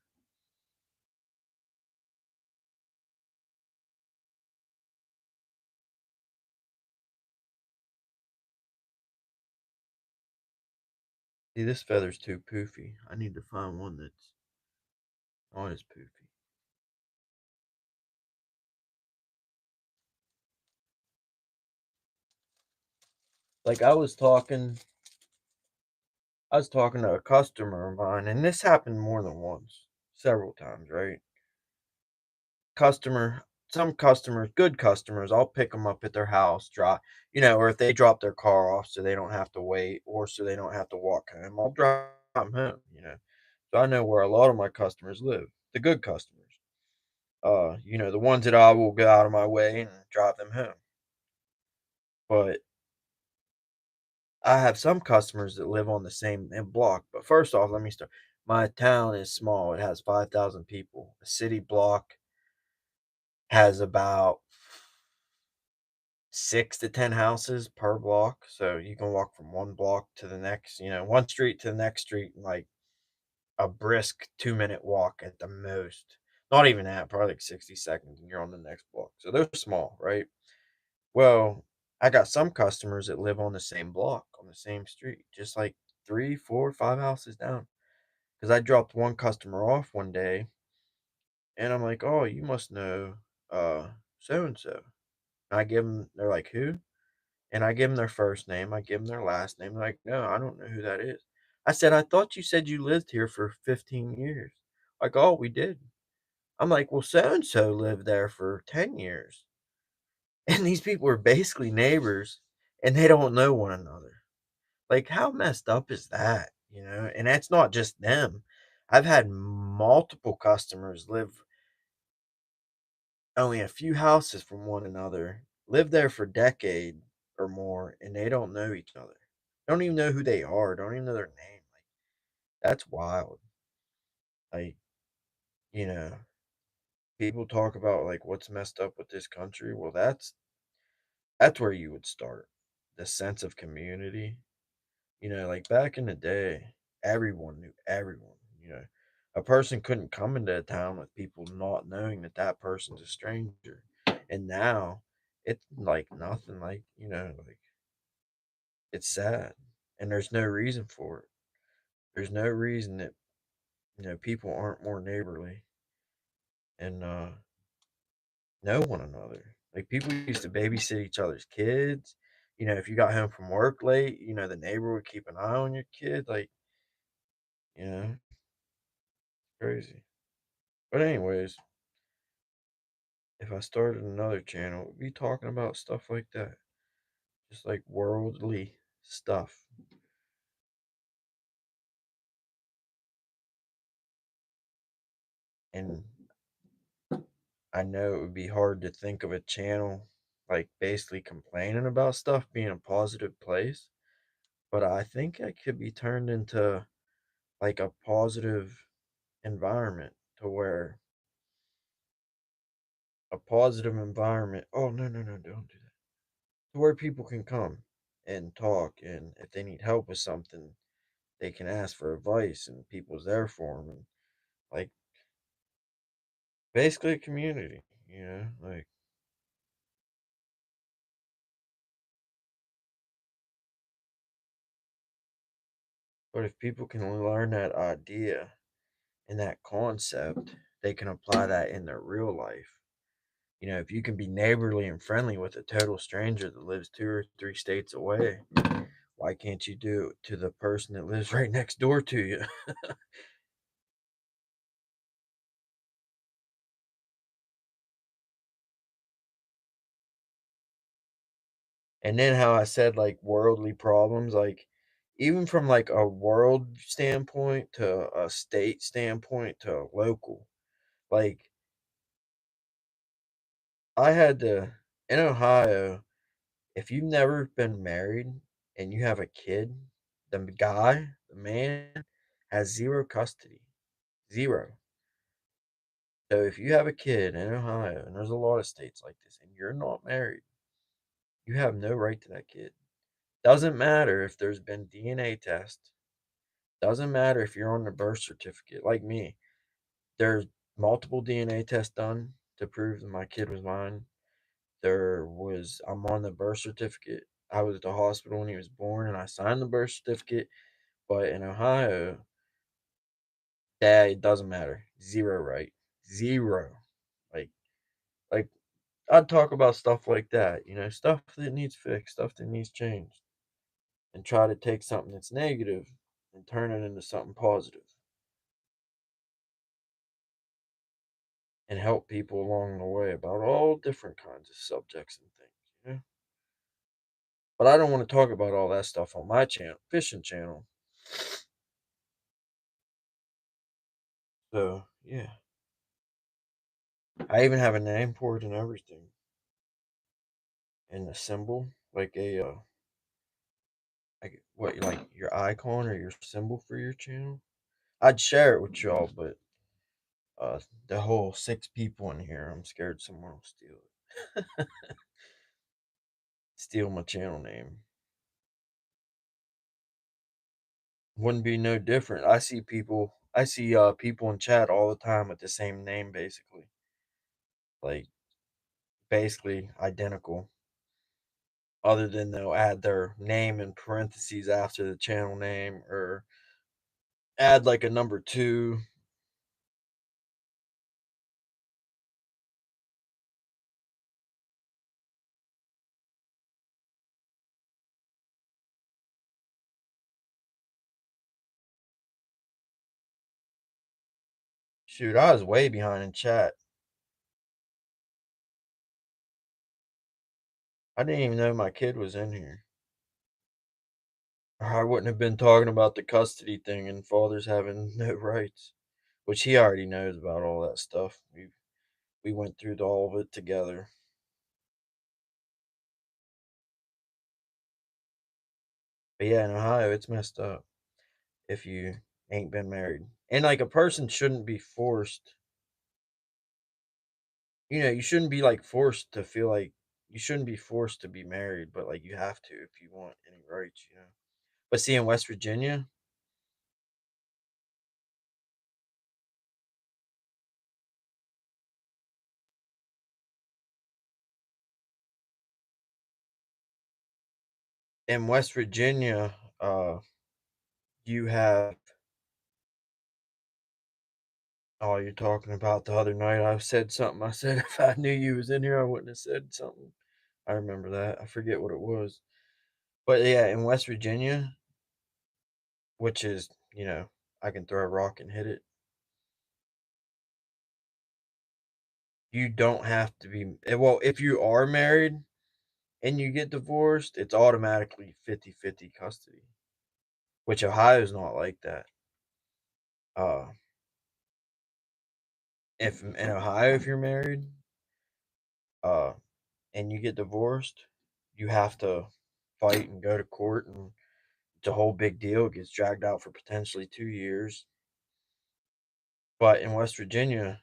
See, this feather's too poofy. I need to find one that's not as poofy. Like I was talking to a customer of mine, and this happened more than once, several times, right? Customer, some customers, good customers, I'll pick them up at their house, or if they drop their car off so they don't have to wait or so they don't have to walk home, I'll drive them home. So I know where a lot of my customers live, the good customers, the ones that I will go out of my way and drive them home. But I have some customers that live on the same block. But first off, let me start. My town is small. It has 5,000 people. A city block has about 6 to 10 houses per block. So you can walk from one block to the next, one street to the next street in like a brisk 2-minute walk at the most. Not even that, probably like 60 seconds, and you're on the next block. So they're small, right? Well, I got some customers that live on the same block, on the same street, just like 3, 4, 5 houses down. because I dropped one customer off one day, and I'm like, "Oh, you must know, so and so." And I give them, they're like, "Who?" And I give them their first name, I give them their last name. They're like, "No, I don't know who that is." I said, "I thought you said you lived here for 15 years." Like, "Oh, we did." I'm like, "Well, so and so lived there for 10 years." And these people are basically neighbors, and they don't know one another. Like, how messed up is that, you know? And that's not just them. I've had multiple customers live only a few houses from one another, live there for decade or more, and they don't know each other. Don't even know who they are, don't even know their name. Like, that's wild. Like, you know, people talk about like what's messed up with this country. Well, that's where you would start. The sense of community. You know, like back in the day, everyone knew everyone. You know, a person couldn't come into a town with people not knowing that that person's a stranger. And now it's like nothing. Like, you know, like it's sad. And there's no reason for it. There's no reason that, you know, people aren't more neighborly and know one another. Like people used to babysit each other's kids. You know, if you got home from work late, you know, the neighbor would keep an eye on your kid. Like, you know, crazy. But anyways, if I started another channel, we'd be talking about stuff like that. Just like worldly stuff. And I know it would be hard to think of a channel like basically complaining about stuff being a positive place. But I think it could be turned into like a positive environment to where a positive environment. Oh, no, no, no, don't do that. To where people can come and talk. And if they need help with something, they can ask for advice and people's there for them. And like basically a community, you know? Like, but if people can learn that idea and that concept, they can apply that in their real life. You know, if you can be neighborly and friendly with a total stranger that lives 2 or 3 states away, why can't you do it to the person that lives right next door to you? And then how I said like worldly problems, like even from like a world standpoint to a state standpoint to a local, like I had to in Ohio, if you've never been married and you have a kid, the man has zero custody. Zero. So if you have a kid in Ohio, and there's a lot of states like this, and you're not married, you have no right to that kid. Doesn't matter if there's been DNA tests. Doesn't matter if you're on the birth certificate. Like me, there's multiple DNA tests done to prove that my kid was mine. I'm on the birth certificate. I was at the hospital when he was born, and I signed the birth certificate. But in Ohio, that it doesn't matter. Zero right. Zero. Like like I'd talk about stuff like that, you know, stuff that needs fixed, stuff that needs changed, and try to take something that's negative and turn it into something positive and help people along the way about all different kinds of subjects and things, you know. But I don't want to talk about all that stuff on my channel, fishing channel. So yeah, I even have a name for it and everything, and a symbol like like what like your icon or your symbol for your channel. I'd share it with y'all, but the whole 6 people in here, I'm scared someone will steal it. Steal my channel name. Wouldn't be no different. I see people in chat all the time with the same name basically. Like basically identical. Other than they'll add their name in parentheses after the channel name or add like a number two. Shoot, I was way behind in chat. I didn't even know my kid was in here. Or I wouldn't have been talking about the custody thing and fathers having no rights, which he already knows about all that stuff. We went through all of it together. But yeah, in Ohio, it's messed up if you ain't been married. And like a person shouldn't be forced, you shouldn't be like forced to feel like you shouldn't be forced to be married, but like you have to if you want any rights. But see, in West Virginia, in West Virginia, you have oh, you're talking about the other night. I said something. I said if I knew you was in here, I wouldn't have said something. I remember that. I forget what it was. But yeah, in West Virginia, which is, I can throw a rock and hit it. You don't have to be well, if you are married and you get divorced, it's automatically 50-50 custody, which Ohio's not like that. Uh, if in Ohio, if you're married, uh, and you get divorced, you have to fight and go to court, and it's a whole big deal. It gets dragged out for potentially 2 years. But in West Virginia,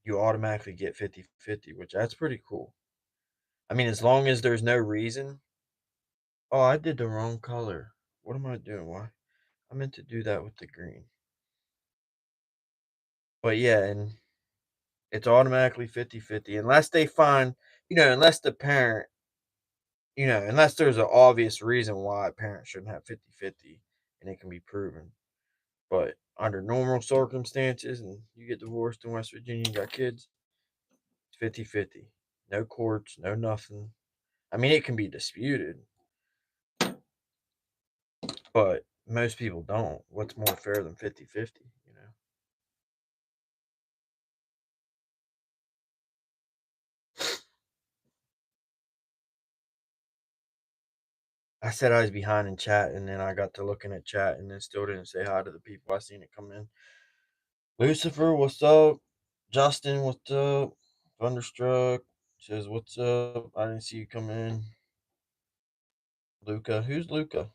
you automatically get 50-50, which that's pretty cool. I mean, as long as there's no reason. Oh, I did the wrong color. What am I doing? Why? I meant to do that with the green. But yeah, and it's automatically 50-50 unless they find, unless the parent, unless there's an obvious reason why a parent shouldn't have 50-50 and it can be proven. But under normal circumstances and you get divorced in West Virginia, you got kids, it's 50-50. No courts, no nothing. I mean, it can be disputed, but most people don't. What's more fair than 50-50? I said I was behind in chat, and then I got to looking at chat, and then still didn't say hi to the people I seen it come in. Lucifer, what's up? Justin, what's up? Thunderstruck says, "What's up? I didn't see you come in." Luca, who's Luca?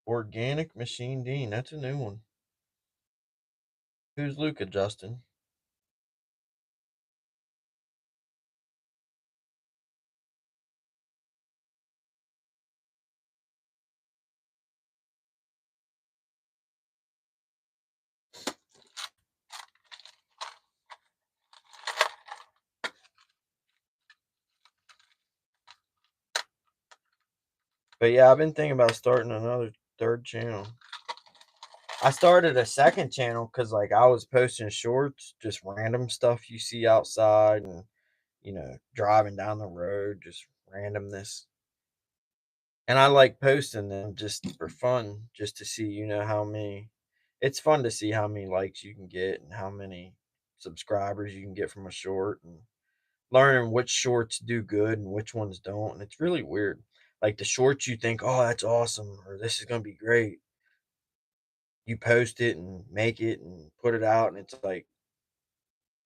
Organic Machine Dean, that's a new one. Who's Luca, Justin? But yeah, I've been thinking about starting another third channel. I started a second channel because like I was posting shorts, just random stuff you see outside and driving down the road, just randomness. And I like posting them just for fun, just to see, how many it's fun to see how many likes you can get and how many subscribers you can get from a short and learning which shorts do good and which ones don't. And it's really weird. Like the shorts you think, oh, that's awesome, or this is gonna be great. You post it and make it and put it out, and it's like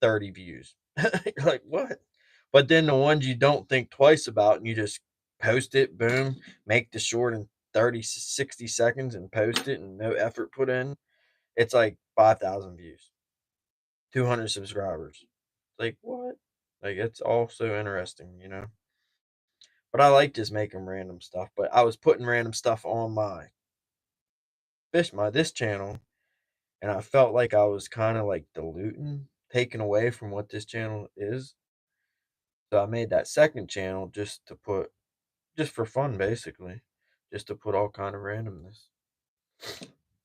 30 views. You're like, what? But then the ones you don't think twice about and you just post it, boom, make the short in 30, 60 seconds and post it and no effort put in. It's like 5,000 views, 200 subscribers. Like, what? Like, it's all so interesting. But I like just making random stuff. But I was putting random stuff on this channel, and I felt like I was kind of like diluting, taking away from what this channel is. So I made that second channel just for fun, basically, just to put all kind of randomness.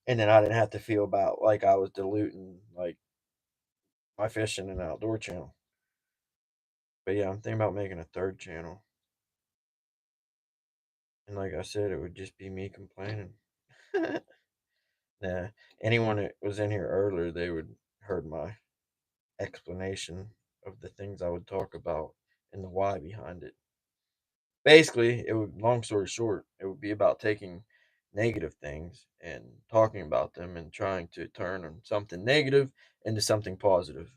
and then I didn't have to feel about like I was diluting like my fishing and outdoor channel. But yeah, I'm thinking about making a third channel, and like I said, it would just be me complaining. Nah, anyone that was in here earlier, they would heard my explanation of the things I would talk about and the why behind it. Basically, it would long story short, it would be about taking negative things and talking about them and trying to turn them something negative into something positive,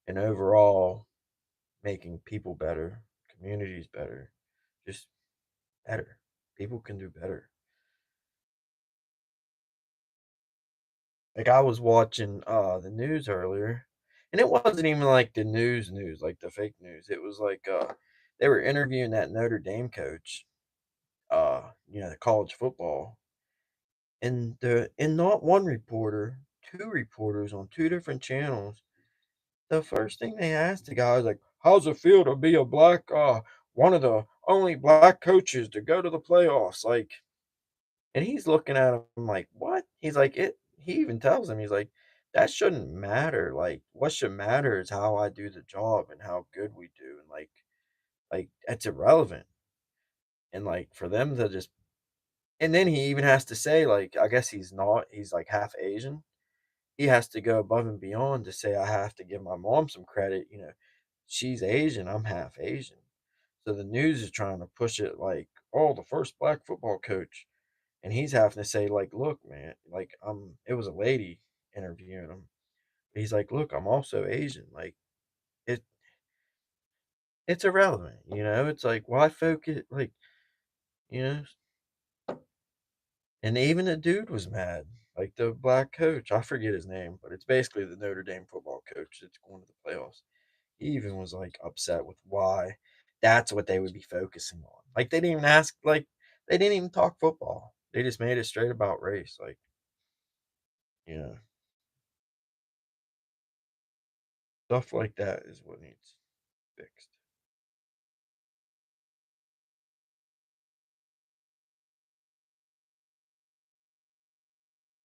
and overall making people better, communities better, just better. People can do better. Like I was watching the news earlier, and it wasn't even like the news, like the fake news. It was like they were interviewing that Notre Dame coach, the college football. And not one reporter, two reporters on two different channels. The first thing they asked the guy was like, "How's it feel to be a black one of the only black coaches to go to the playoffs?" Like, and he's looking at him like, "What?" He's like, "It." He even tells him, he's like, "That shouldn't matter. Like, what should matter is how I do the job and how good we do, and like that's irrelevant." And like for them to just, and then he even has to say like, I guess he's like half Asian. He has to go above and beyond to say, I have to give my mom some credit, she's Asian, I'm half Asian. So the news is trying to push it like, oh, the first black football coach. And he's having to say, like, look, man, like it was a lady interviewing him. He's like, look, I'm also Asian. Like it it's irrelevant, It's like why focus you know, and even the dude was mad. Like the black coach. I forget his name, but it's basically the Notre Dame football coach that's going to the playoffs. He even was, like, upset with why that's what they would be focusing on. Like, they didn't even talk football. They just made it straight about race, like, you know, stuff like that is what needs fixed.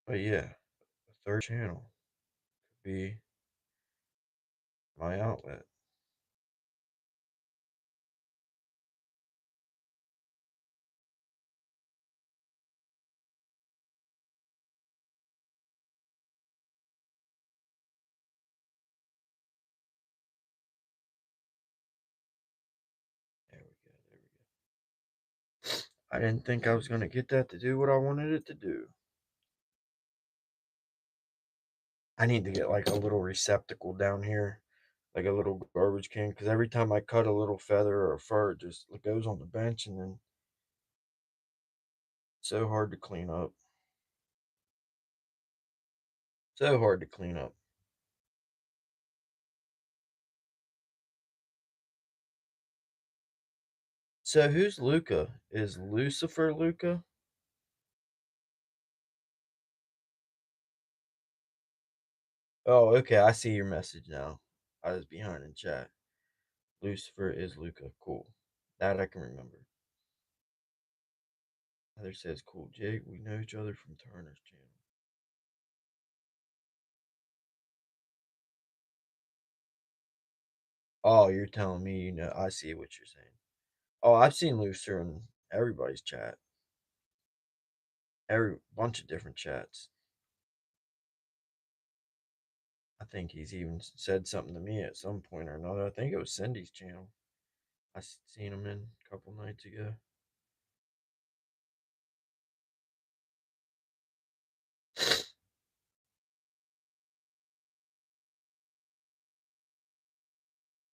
But yeah, the third channel could be my outlet. There we go, there we go. I didn't think I was gonna get that to do what I wanted it to do. I need to get, like, a little receptacle down here, like a little garbage can, because every time I cut a little feather or a fur, it just it goes on the bench, and then it's so hard to clean up. So hard to clean up. So who's Luca? Is Lucifer Luca? Oh, okay. I see your message now. I was behind in chat. Lucifer is Luca. Cool. That I can remember. Heather says, cool, Jake. We know each other from Turner's channel. Oh, you're telling me you know. I see what you're saying. Oh, I've seen Lucifer in everybody's chat. Every bunch of different chats. I think he's even said something to me at some point or another. I think it was Cindy's channel. I seen him in a couple nights ago.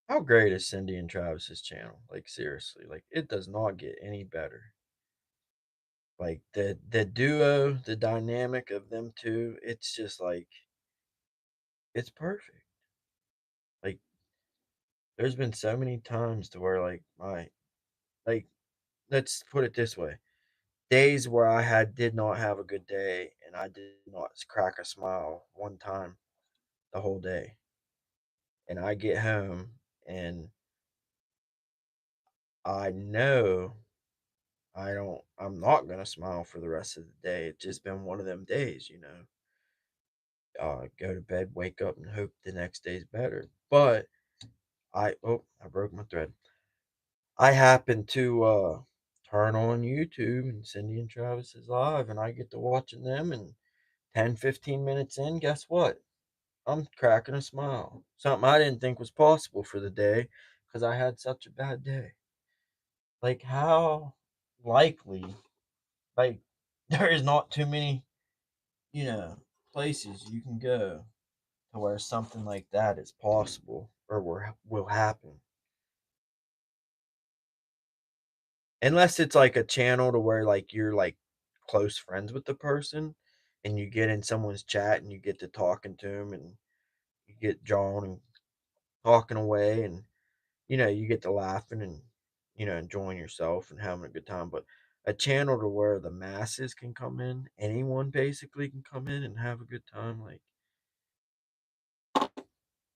How great is Cindy and Travis's channel? Like seriously, like it does not get any better. Like the duo, the dynamic of them two, it's just like it's perfect. Like there's been so many times to where like let's put it this way. Days where did not have a good day and I did not crack a smile one time the whole day. And I get home and I know I'm not gonna smile for the rest of the day. It's just been one of them days, you know. Go to bed, wake up, and hope the next day's better. But I broke my thread. I happen to turn on YouTube and Cindy and Travis is live, and I get to watching them. And 10, 15 minutes in, guess what? I'm cracking a smile. Something I didn't think was possible for the day because I had such a bad day. Like, how likely, like, there is not too many, you know, places you can go to where something like that is possible or will happen. Unless it's like a channel to where like you're like close friends with the person and you get in someone's chat and you get to talking to them and you get drawn and talking away and you get to laughing and enjoying yourself and having a good time. But a channel to where the masses can come in, anyone basically can come in and have a good time, like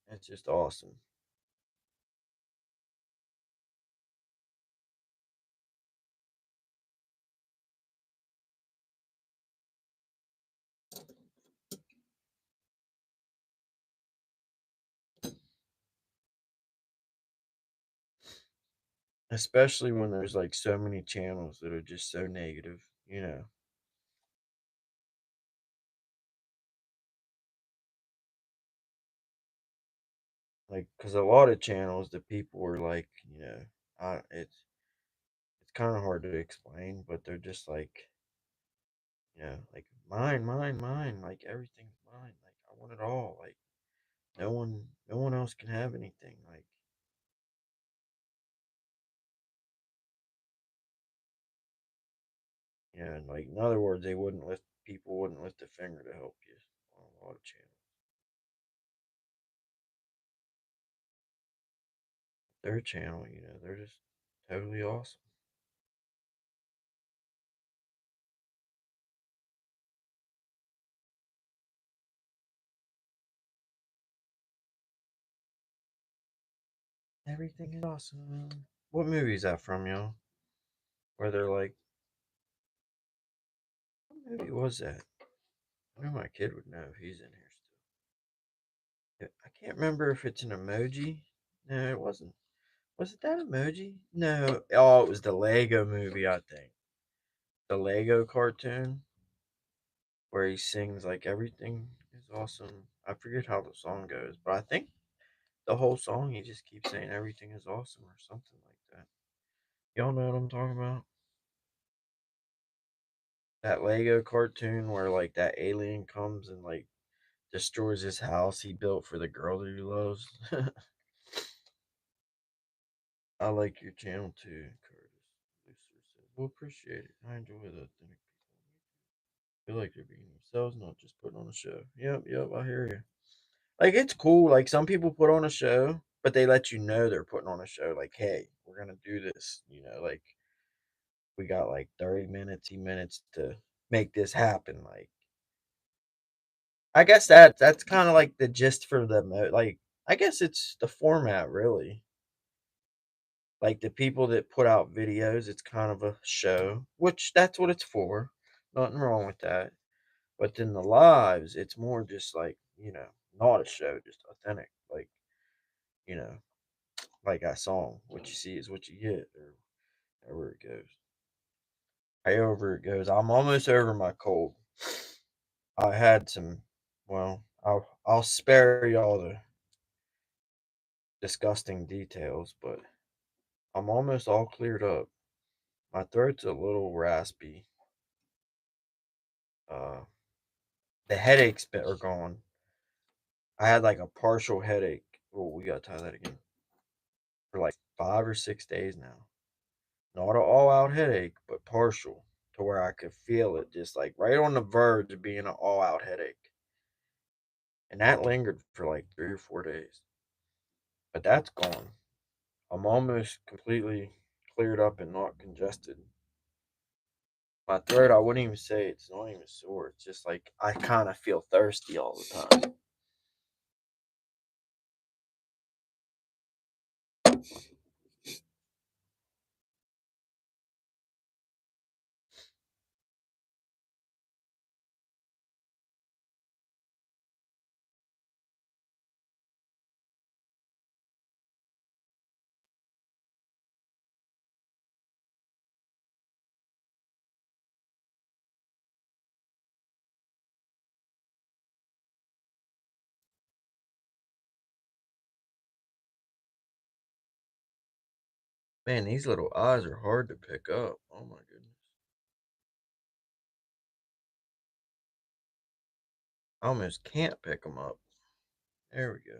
it's just awesome. Especially when there's like so many channels that are just so negative. Like, because a lot of channels that people are like, it's kind of hard to explain, but they're just like, like mine, mine, mine, like everything's mine, like I want it all, like no one else can have anything, like and like in other words, people wouldn't lift a finger to help you on a lot of channels. Their channel, they're just totally awesome. Everything is awesome. What movie is that from, y'all? Where they're like, what movie was that? I know my kid would know if he's in here still. Yeah, I can't remember if it's an emoji. No, it wasn't. Was it that emoji? No. Oh, it was the Lego movie, I think. The Lego cartoon where he sings like everything is awesome. I forget how the song goes, but I think the whole song he just keeps saying everything is awesome or something like that. Y'all know what I'm talking about? That Lego cartoon where like that alien comes and like destroys his house he built for the girl that he loves. I like your channel too, Curtis. Lucer says, "We'll appreciate it. I enjoy the authentic people. Feel like they're being themselves, not just putting on a show." Yep, yep, I hear you. Like it's cool. Like some people put on a show, but they let you know they're putting on a show. Like, hey, we're gonna do this. Like we got like 30 minutes to make this happen. Like, I guess that's kind of like the gist for like. I guess it's the format, really. Like the people that put out videos, it's kind of a show, which that's what it's for. Nothing wrong with that. But then the lives, it's more just like, not a show, just authentic. You know, like that song, what you see is what you get, or however it goes. However it goes. I'm almost over my cold. I had some, well, I'll spare y'all the disgusting details, but I'm almost all cleared up. My throat's a little raspy. Uh, the headaches are gone. I had like a partial headache. Oh, we gotta tie that again. For like 5 or 6 days now. Not an all out headache, but partial to where I could feel it just like right on the verge of being an all out headache. And that lingered for like 3 or 4 days. But that's gone. I'm almost completely cleared up and not congested. My throat, I wouldn't even say it's not even sore. It's just like I kind of feel thirsty all the time. Man, these little eyes are hard to pick up. Oh my goodness. I almost can't pick them up. There we go.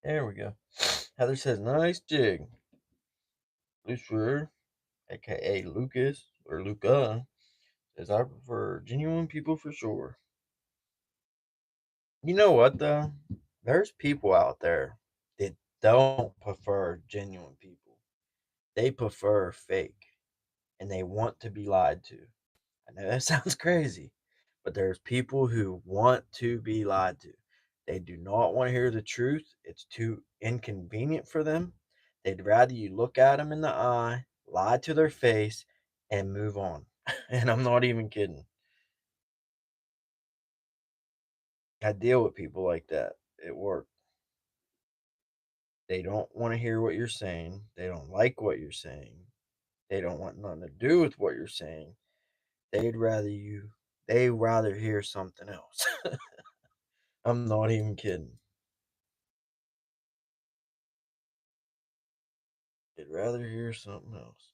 There we go. Heather says, nice jig. Lucifer, aka Lucas or Luca, says, I prefer genuine people for sure. You know what, though? There's people out there that don't prefer genuine people. They prefer fake and they want to be lied to. I know that sounds crazy, but there's people who want to be lied to. They do not want to hear the truth. It's too inconvenient for them. They'd rather you look at them in the eye, lie to their face, and move on. And I'm not even kidding. I deal with people like that at work. They don't want to hear what you're saying. They don't like what you're saying. They don't want nothing to do with what you're saying. They'd rather you they rather hear something else. I'm not even kidding. They'd rather hear something else.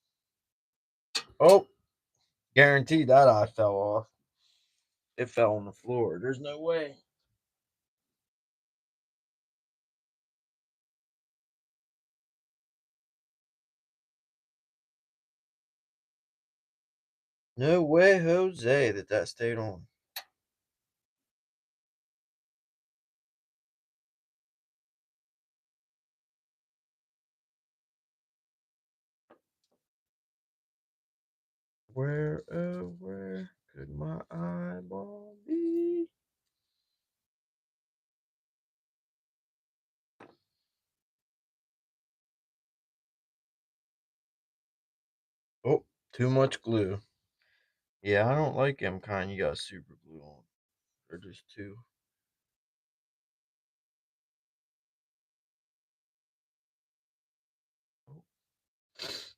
Oh, guaranteed that eye fell off. It fell on the floor. There's no way. No way, Jose, that stayed on. Where, oh, where could my eyeball be? Oh, too much glue. Yeah, I don't like them kind you got super glue on. They're just too.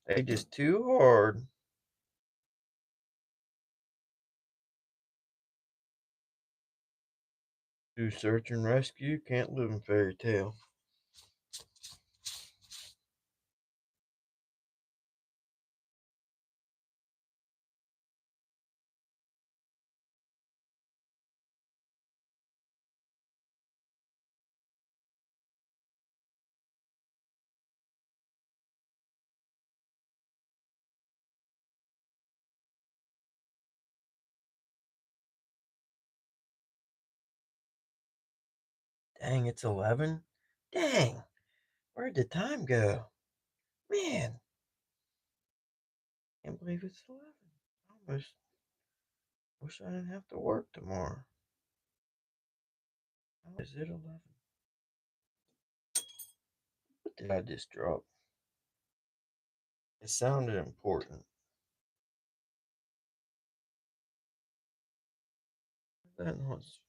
They just too hard. Do search and rescue. Can't live in fairy tale. Dang, it's 11? Dang, where'd the time go? Man, can't believe it's 11. Almost wish I didn't have to work tomorrow. How is it 11? What did I just drop? It sounded important. That was.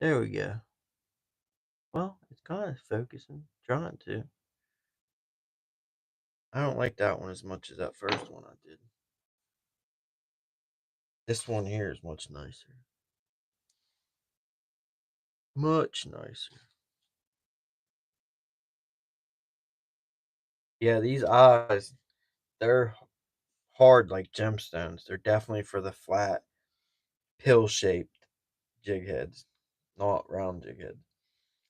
There we go. Well, it's kind of focusing, trying to. I don't like that one as much as that first one I did. This one here is much nicer. Much nicer. Yeah, these eyes, they're hard like gemstones. They're definitely for the flat, pill shaped jig heads, not round jig heads.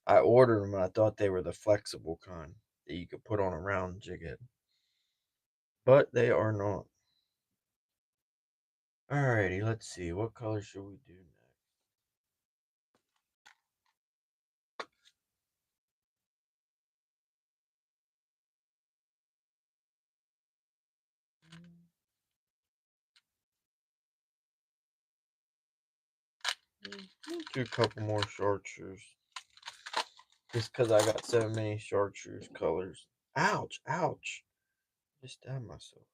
I ordered them and I thought they were the flexible kind that you could put on a round jig head, but they are not. Alrighty, let's see. What color should we do next? Do a couple more chartreuse. Just because I got so many chartreuse colors. Ouch, ouch. Just stabbed myself.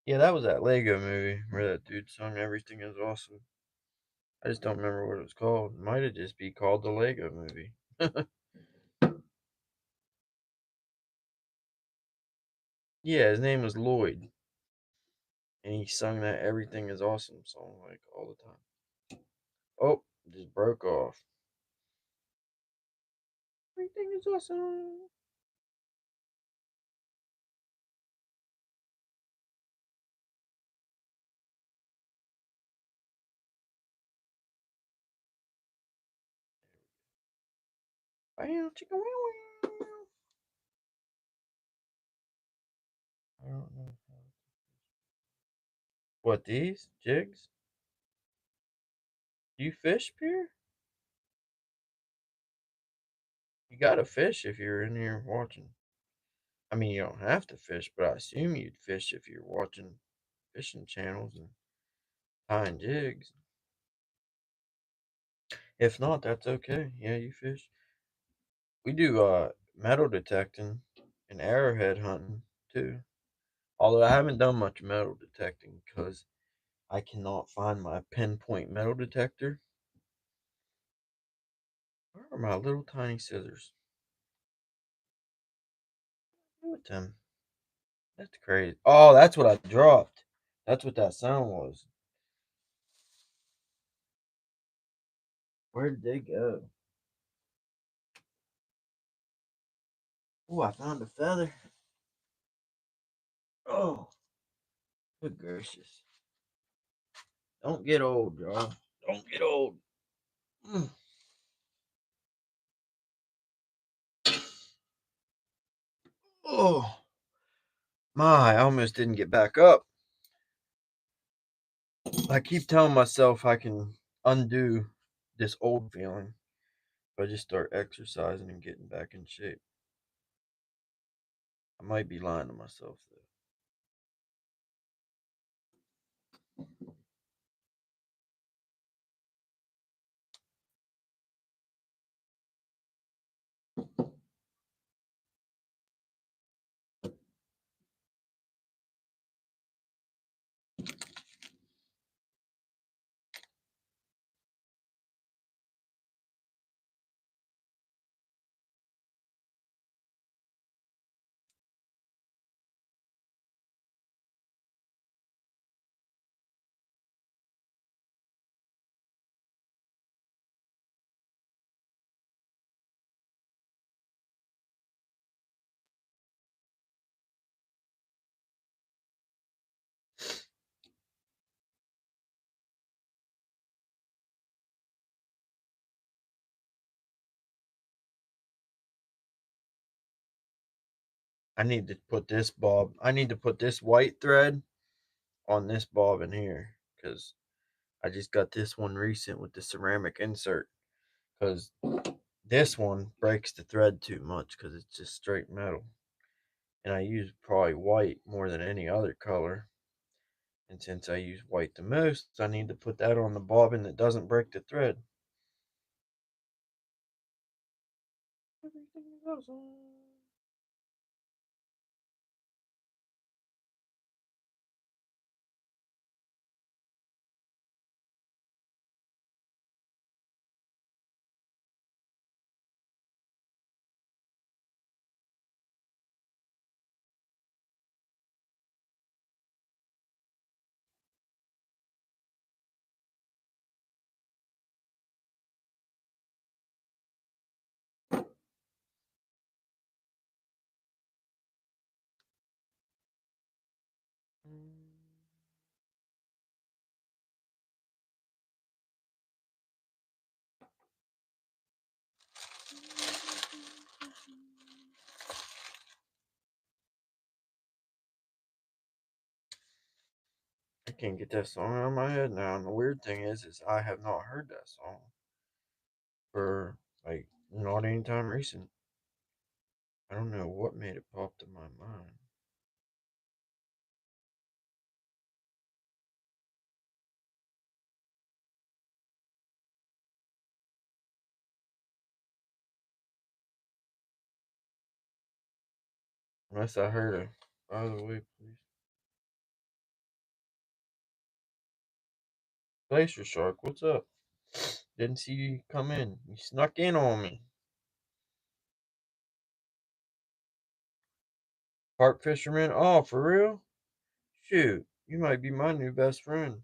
Yeah, that was that Lego movie where that dude sung "Everything Is Awesome." I just don't remember what it was called. Might have just be called the Lego Movie. Yeah, his name was Lloyd, and he sung that "Everything Is Awesome" song like all the time. Oh, just broke off. Everything is awesome. Wow, chicka wow wow. I don't know. What, these jigs? Do you fish, Pierre? You gotta fish if you're in here watching. I mean, you don't have to fish, but I assume you'd fish if you're watching fishing channels and tying jigs. If not, that's okay. Yeah, you fish. We do metal detecting and arrowhead hunting too. Although I haven't done much metal detecting because I cannot find my pinpoint metal detector. Where are my little tiny scissors? With them. That's crazy. Oh, that's what I dropped. That's what that sound was. Where did they go? Oh, I found a feather. Oh, good gracious. Don't get old, y'all. Don't get old. Mm. Oh, my, I almost didn't get back up. I keep telling myself I can undo this old feeling if I just start exercising and getting back in shape. I might be lying to myself, though. I need to put this bob, I need to put this white thread on this bob in here because I just got this one recent with the ceramic insert because this one breaks the thread too much because it's just straight metal. And I use probably white more than any other color. And since I use white the most, I need to put that on the bobbin that doesn't break the thread. Everything is awesome. I can't get that song out of my head now. And the weird thing is I have not heard that song. for like not anytime recent. I don't know what made it pop to my mind. Unless I heard a, by the way, please. Glacier Shark, what's up? Didn't see you come in. You snuck in on me. Carp fisherman? Oh, for real? Shoot, you might be my new best friend.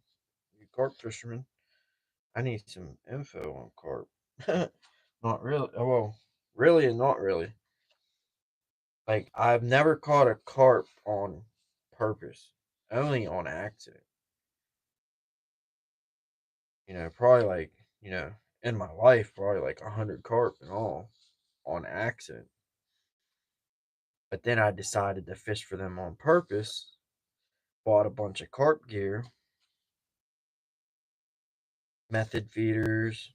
You carp fisherman. I need some info on carp. Not really. Oh, well, really and not really. Like, I've never caught a carp on purpose, only on accident. Probably like, you know, in my life, probably like 100 carp and all on accident. But then I decided to fish for them on purpose, bought a bunch of carp gear, method feeders,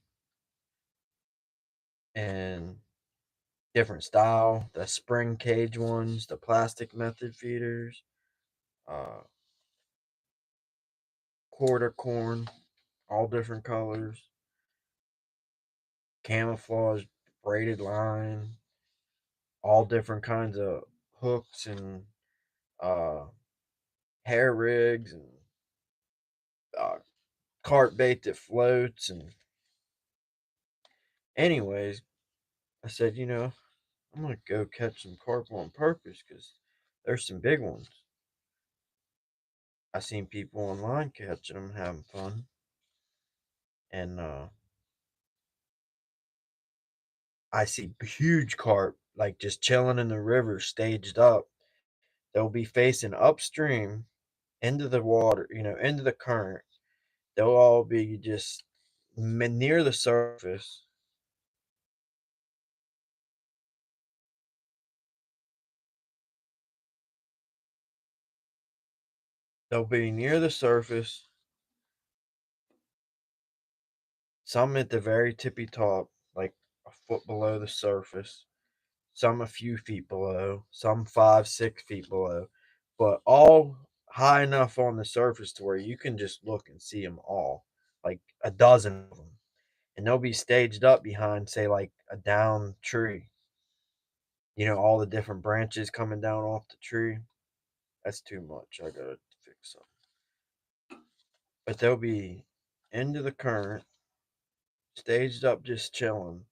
and different style, the spring cage ones, the plastic method feeders, uh, quarter corn, all different colors, camouflage braided line, all different kinds of hooks and uh, hair rigs and uh, carp bait that floats. And anyways, I said, I'm gonna go catch some carp on purpose because there's some big ones. I seen people online catching them, having fun, and I see huge carp like just chilling in the river, staged up. They'll be facing upstream into the water, into the current. They'll all be just near the surface. They'll be near the surface, some at the very tippy top, like a foot below the surface, some a few feet below, some 5, 6 feet below, but all high enough on the surface to where you can just look and see them all, like a dozen of them. And they'll be staged up behind, say, like a down tree. All the different branches coming down off the tree. That's too much. I gotta fix something. But they'll be into the current, staged up, just chilling,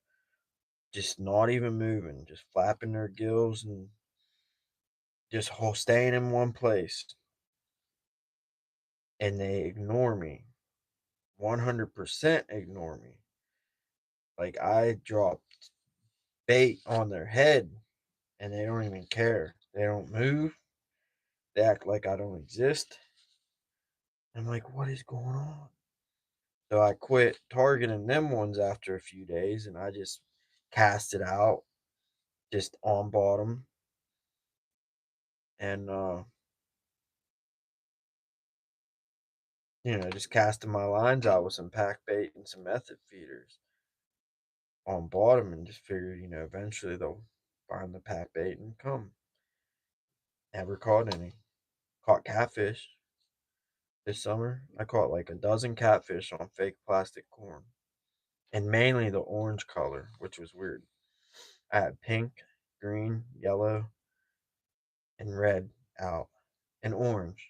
just not even moving, just flapping their gills and just staying in one place. And they ignore me, 100% ignore me. Like I drop bait on their head and they don't even care. They don't move. They act like I don't exist. I'm like, what is going on? So I quit targeting them ones after a few days and I just cast it out just on bottom and just casting my lines out with some pack bait and some method feeders on bottom and just figured, eventually they'll find the pack bait and come. Never caught any. Caught catfish this summer. I caught like a dozen catfish on fake plastic corn. And mainly the orange color, which was weird. I had pink, green, yellow, and red out, and orange.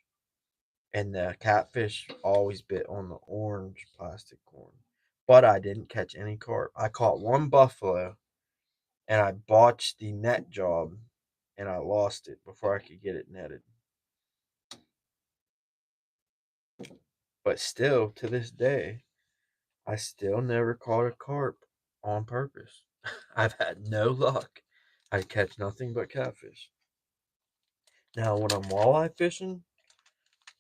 And the catfish always bit on the orange plastic corn. But I didn't catch any carp. I caught one buffalo and I botched the net job and I lost it before I could get it netted. But still, to this day, I still never caught a carp on purpose. I've had no luck. I catch nothing but catfish. Now, when I'm walleye fishing,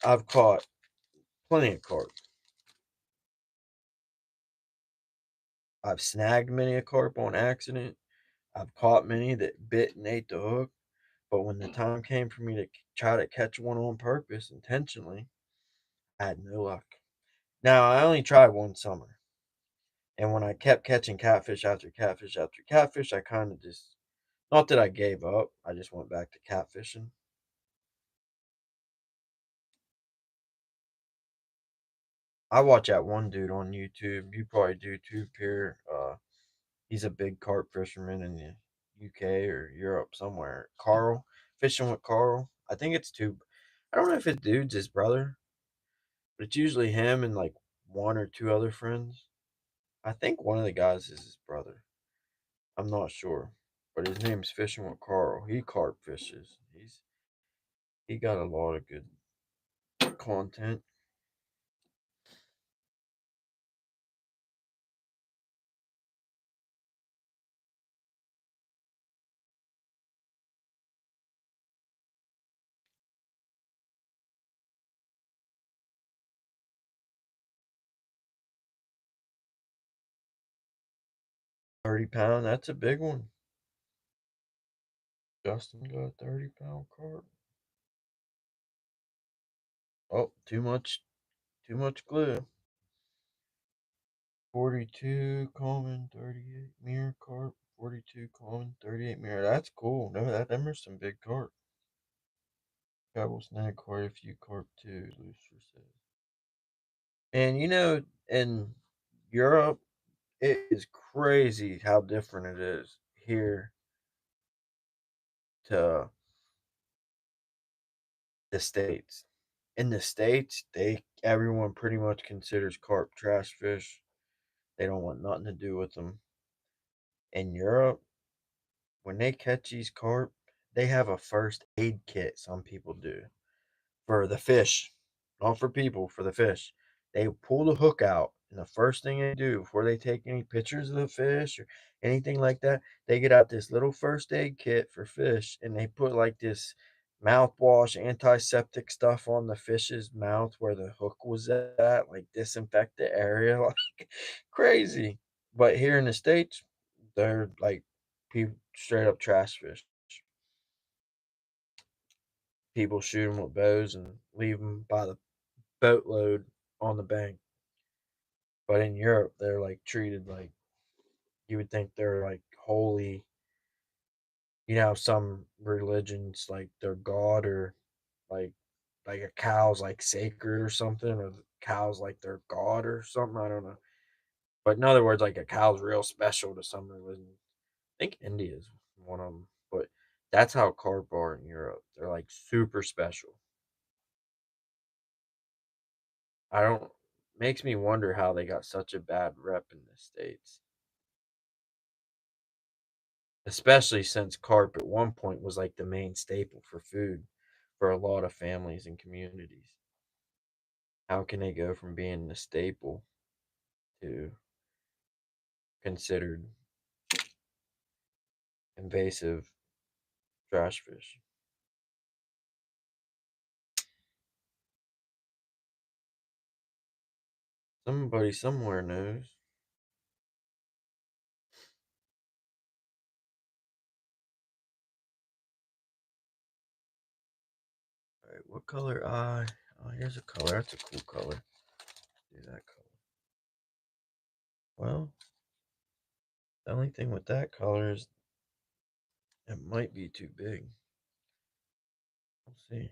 I've caught plenty of carp. I've snagged many a carp on accident. I've caught many that bit and ate the hook. But when the time came for me to try to catch one on purpose intentionally, I had no luck. Now, I only tried one summer. And when I kept catching catfish after catfish after catfish, I kind of just, not that I gave up, I just went back to catfishing. I watch that one dude on YouTube. You probably do too, Pierre. He's a big carp fisherman in the UK or Europe somewhere. Carl, fishing with Carl. I think it's two. I don't know if it's dude's his brother, but it's usually him and like one or two other friends. I think one of the guys is his brother. I'm not sure, but his name's Fishing with Carl. He carp fishes. He got a lot of good content. 30 pound. That's a big one. Justin got a 30-pound carp. Oh, too much glue. 42 common, 38 mirror carp, 42 common, 38 mirror. That's cool. No, them are some big carp. I will snag quite a few carp too, Lucifer says. And in Europe, it is crazy how different it is here to the States. In the States, everyone pretty much considers carp trash fish. They don't want nothing to do with them. In Europe, when they catch these carp, they have a first aid kit, some people do, for the fish, not for people, for the fish. They pull the hook out, and the first thing they do before they take any pictures of the fish or anything like that, they get out this little first aid kit for fish, and they put like this mouthwash, antiseptic stuff on the fish's mouth where the hook was at, like disinfect the area, like crazy. But here in the States, they're like people straight up trash fish. People shoot them with bows and leave them by the boatload on the bank. But in Europe, they're like treated like you would think they're like holy. Some religions like their god or like a cow's like sacred or something, or the cow's like their god or something. I don't know. But in other words, like a cow's real special to some religion. I think India is one of them. But that's how carp are in Europe. They're like super special. I don't Makes me wonder how they got such a bad rep in the States. Especially since carp at one point was like the main staple for food for a lot of families and communities. How can they go from being the staple to considered invasive trash fish? Somebody somewhere knows. All right, what color eye? Oh, here's a color. That's a cool color. Do that color. Well, the only thing with that color is it might be too big. We'll see.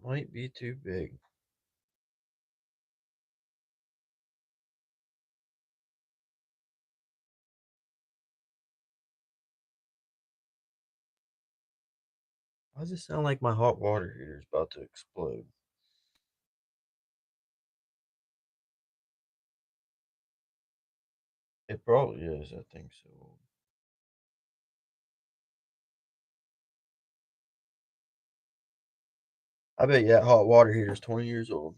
Might be too big. Why does it sound like my hot water heater is about to explode? It probably is. I think so. I bet that hot water heater is 20 years old.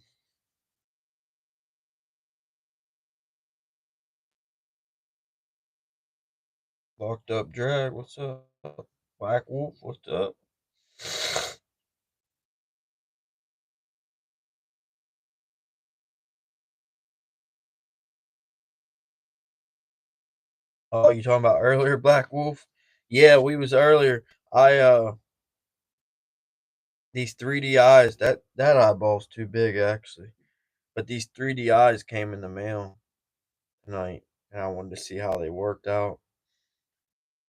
Locked up drag. What's up? Black Wolf. What's up? Oh, you talking about earlier, Black Wolf? Yeah, we was earlier. I these 3D eyes. That eyeball's too big actually. But these 3D eyes came in the mail tonight, and I wanted to see how they worked out.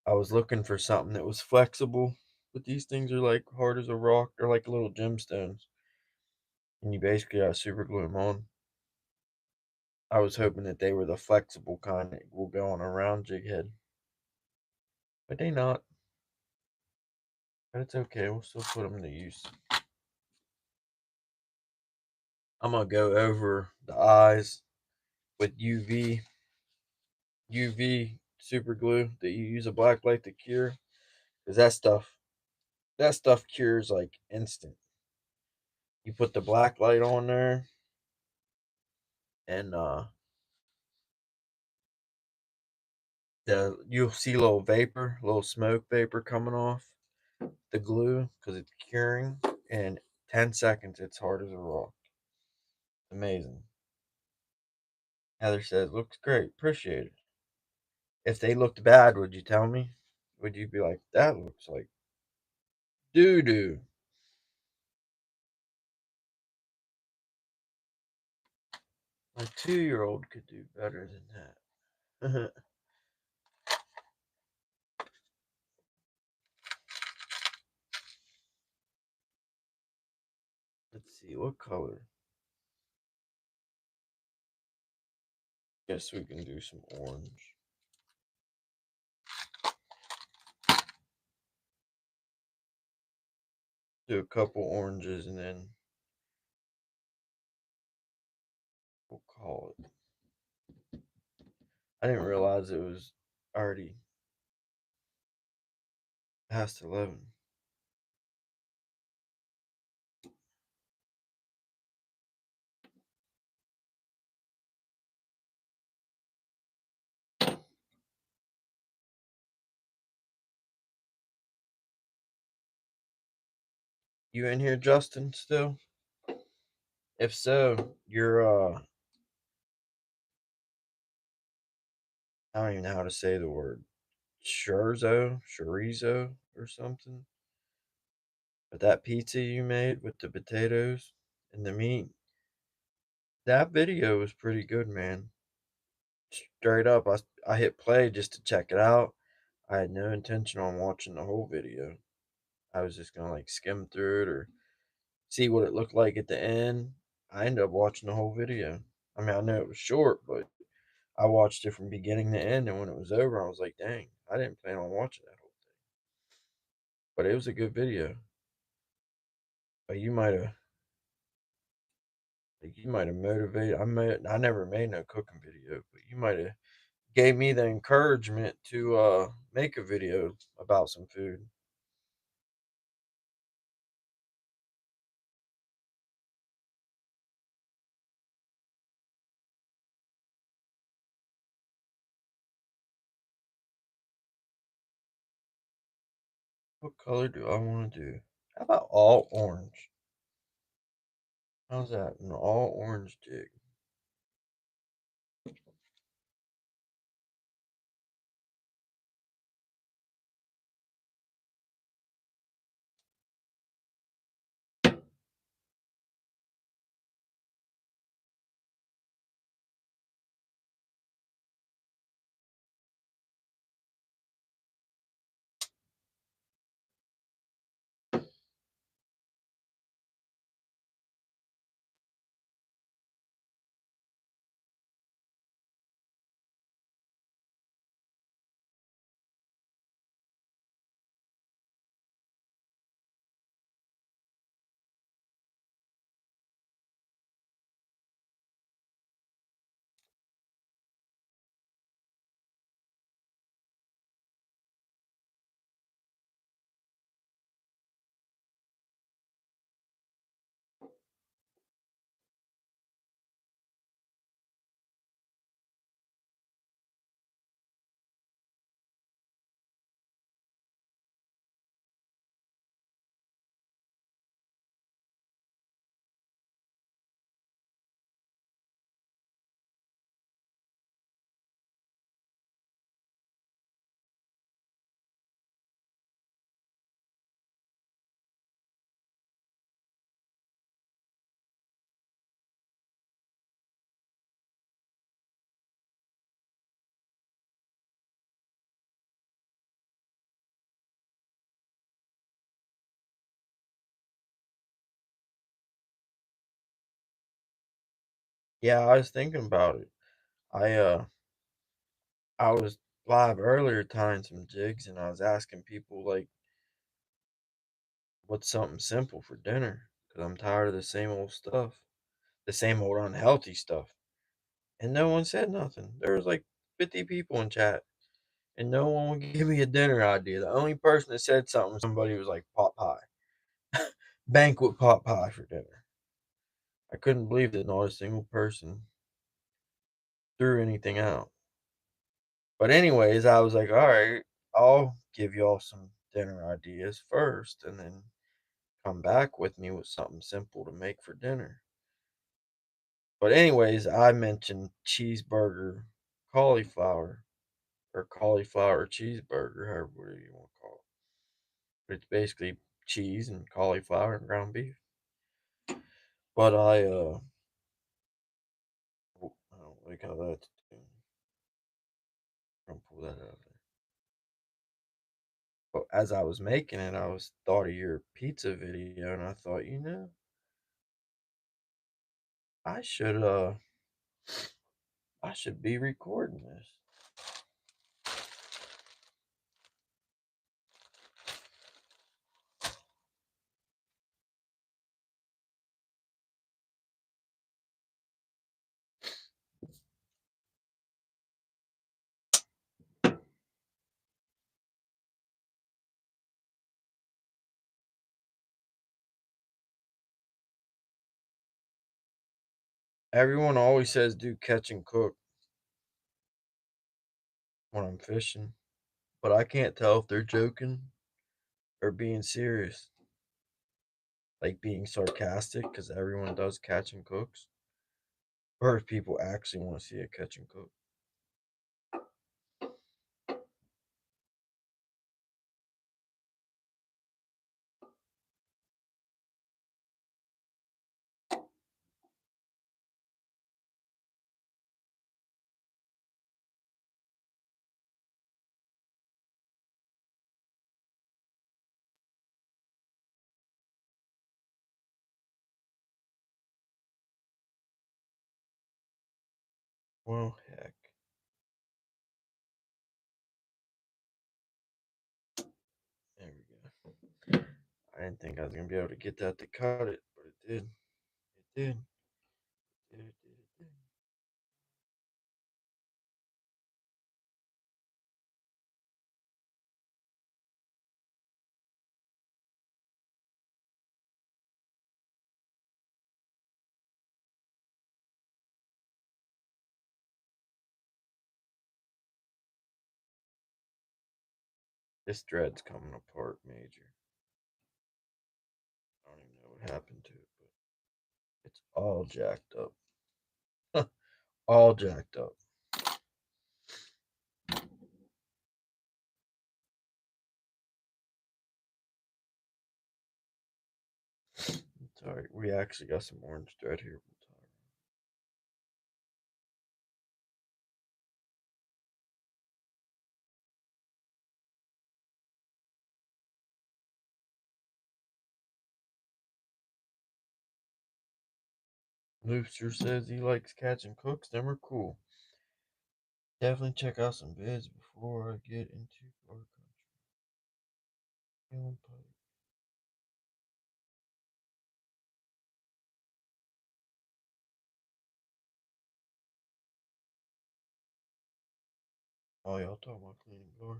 I was looking for something that was flexible, but these things are like hard as a rock. They're like little gemstones, and you basically gotta super glue them on. I was hoping that they were the flexible kind that will go on a round jig head, but they not. But it's okay. We'll still put them to use. I'm gonna go over the eyes with UV super glue that you use a black light to cure, because that stuff cures like instant. You put the black light on there, and you'll see a little vapor, a little smoke vapor coming off the glue because it's curing. In 10 seconds, it's hard as a rock. Amazing. Heather says, "Looks great. Appreciate it." If they looked bad, would you tell me? Would you be like, "That looks like doo doo"? My 2-year-old could do better than that. Let's see, what color? Guess we can do some orange. Do a couple oranges and then we'll call it. I didn't realize it was already past 11. You in here, Justin, still? If so, you're I don't even know how to say the word. Chorizo or something. But that pizza you made with the potatoes and the meat, that video was pretty good, man. Straight up, I hit play just to check it out. I had no intention on watching the whole video. I was just gonna like skim through it or see what it looked like at the end. I ended up watching the whole video. I mean, I know it was short, but I watched it from beginning to end, and when it was over, I was like, "Dang, I didn't plan on watching that whole thing." But it was a good video. But you might have motivated. I never made no cooking video, but you might have gave me the encouragement to make a video about some food. What color do I want to do? How about all orange? How's that? An all orange jig. Yeah, I was thinking about it. I uh I was live earlier tying some jigs and I was asking people like what's something simple for dinner because I'm tired of the same old stuff, the same old unhealthy stuff. And no one said nothing. There was like 50 people in chat and no one would give me a dinner idea. The only person that said something, somebody was like pot pie, banquet pot pie for dinner. I couldn't believe that not a single person threw anything out. But anyways, I was like, all right, I'll give y'all some dinner ideas first and then come back with me with something simple to make for dinner. But anyways, I mentioned cheeseburger cauliflower or cauliflower cheeseburger, however you want to call it. But it's basically cheese and cauliflower and ground beef. But I don't like how that's doing. I'm gonna pull that out of there. But as I was making it, I was thought of your pizza video, and I thought, I should I should be recording this. Everyone always says do catch and cook when I'm fishing, but I can't tell if they're joking or being serious, like being sarcastic because everyone does catch and cooks, or if people actually want to see a catch and cook. Well, heck, there we go. I didn't think I was gonna be able to get that to cut it, but it did. It did. It did. This thread's coming apart major. I don't even know what happened to it, but it's all jacked up. All jacked up. It's alright. We actually got some orange thread here. Looster says he likes catching cooks. Them are cool. Definitely check out some vids before I get into our country. Oh, y'all talking about cleaning gar?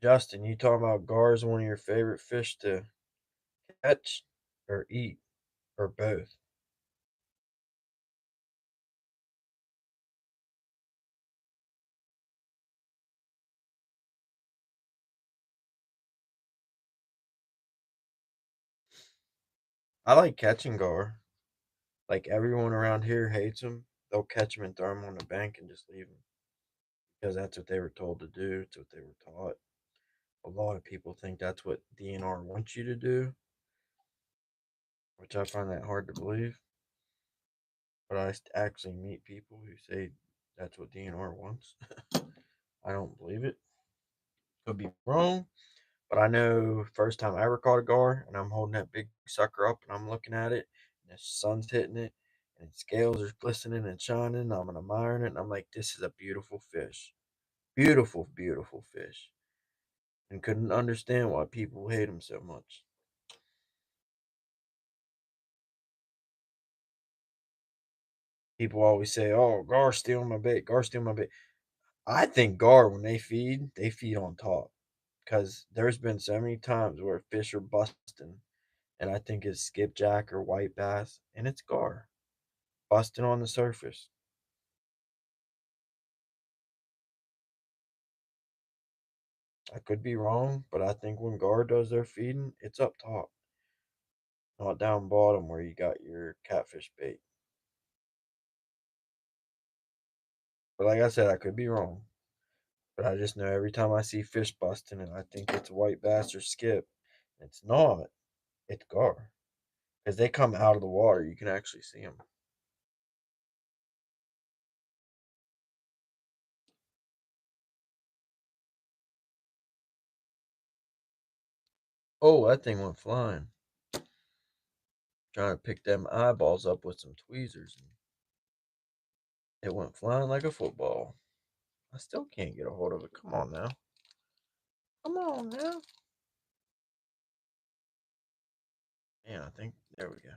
Justin, you talking about gar is one of your favorite fish to catch or eat or both? I like catching gar. Like everyone around here hates them. They'll catch them and throw them on the bank and just leave them because that's what they were told to do. It's what they were taught. A lot of people think that's what DNR wants you to do, which I find that hard to believe. But I actually meet people who say that's what DNR wants. I don't believe it. Could be wrong, But I know first time I ever caught a gar, and I'm holding that big sucker up, and I'm looking at it, and the sun's hitting it, and its scales are glistening and shining. I'm admiring it, and I'm like, "This is a beautiful fish, beautiful, beautiful fish," and couldn't understand why people hate them so much. People always say, "Oh, gar stealing my bait, gar stealing my bait." I think gar when they feed on top, because there's been so many times where fish are busting, and I think it's skipjack or white bass, and it's gar busting on the surface. I could be wrong, but I think when gar does their feeding, it's up top, not down bottom where you got your catfish bait. But like I said, I could be wrong. But I just know every time I see fish busting and I think it's white bass or skip, it's not. It's gar. Because they come out of the water, you can actually see them. Oh, that thing went flying. Trying to pick them eyeballs up with some tweezers. And it went flying like a football. I still can't get a hold of it. Come on now. Come on now. Yeah, I think there we go.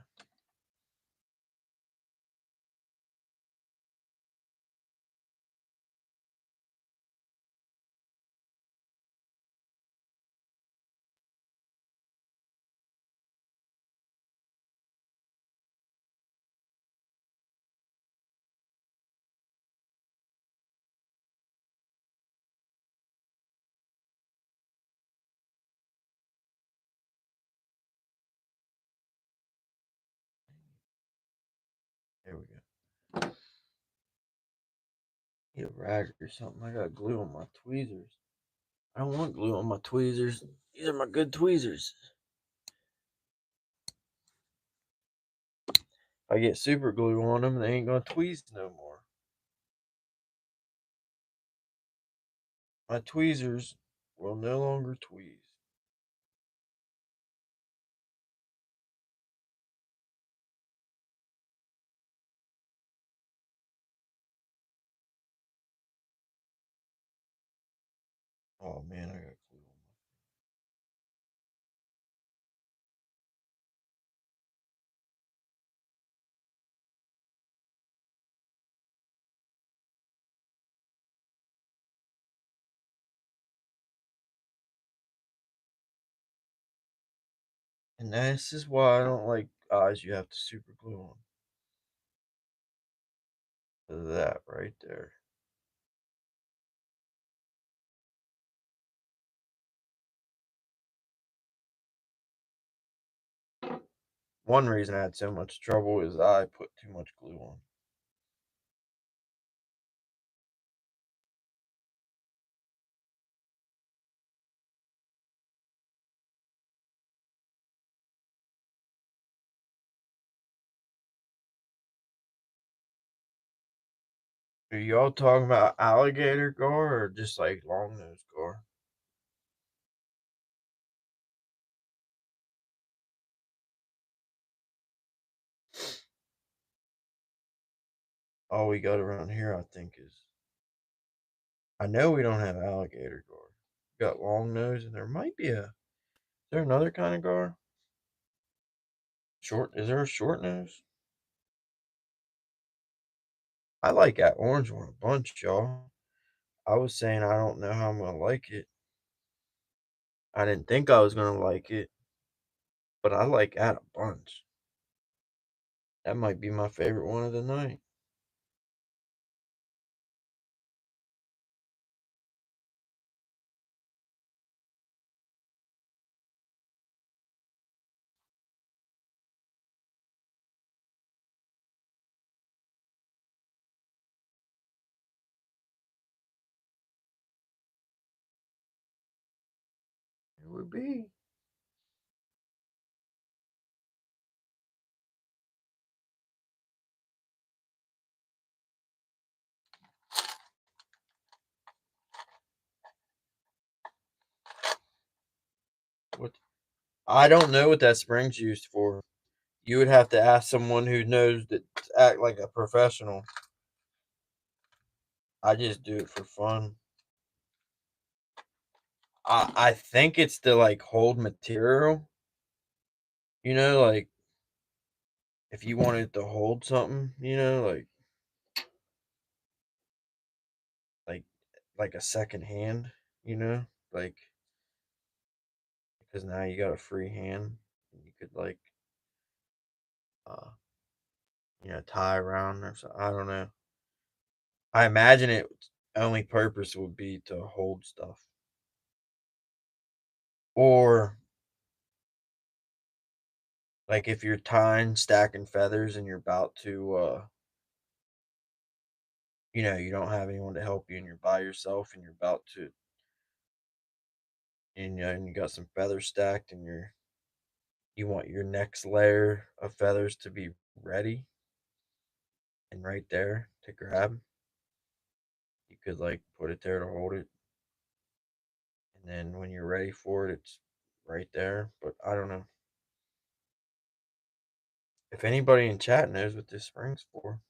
There we go. Need a rag or something. I got glue on my tweezers. I don't want glue on my tweezers. These are my good tweezers. If I get super glue on them, they ain't gonna tweeze no more. My tweezers will no longer tweeze. Oh man, I got glue on my. And this is why I don't like eyes you have to super glue on. That right there. One reason I had so much trouble is I put too much glue on. Are y'all talking about alligator gar or just like long nose gar? All we got around here, I think, is I know we don't have alligator gar. We got long nose, and there might be a. Is there another kind of gar? Short? Is there a short nose? I like that orange one a bunch, y'all. I was saying I don't know how I'm gonna like it. I didn't think I was gonna like it, but I like that a bunch. That might be my favorite one of the night. It would be. I don't know what that spring's used for. You would have to ask someone who knows that to act like a professional. I just do it for fun. I think it's to like hold material. Like if you wanted to hold something, like like a second hand, you know, like because now you got a free hand, and you could like uh tie around or something. I don't know. I imagine its only purpose would be to hold stuff, or like if you're tying stacking feathers and you're about to you don't have anyone to help you and you're by yourself and you're about to and you got some feathers stacked and you want your next layer of feathers to be ready and right there to grab. You could like put it there to hold it, and then when you're ready for it, it's right there. But I don't know if anybody in chat knows what this spring's for.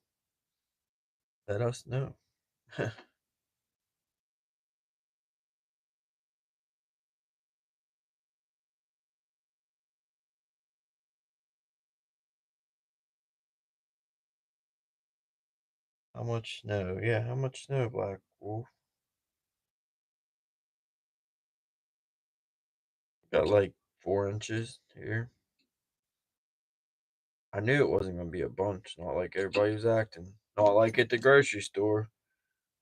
Let us know. How much snow? Yeah, how much snow, Black Wolf? Got like 4 inches here. I knew it wasn't gonna be a bunch, not like everybody was acting. Not like at the grocery store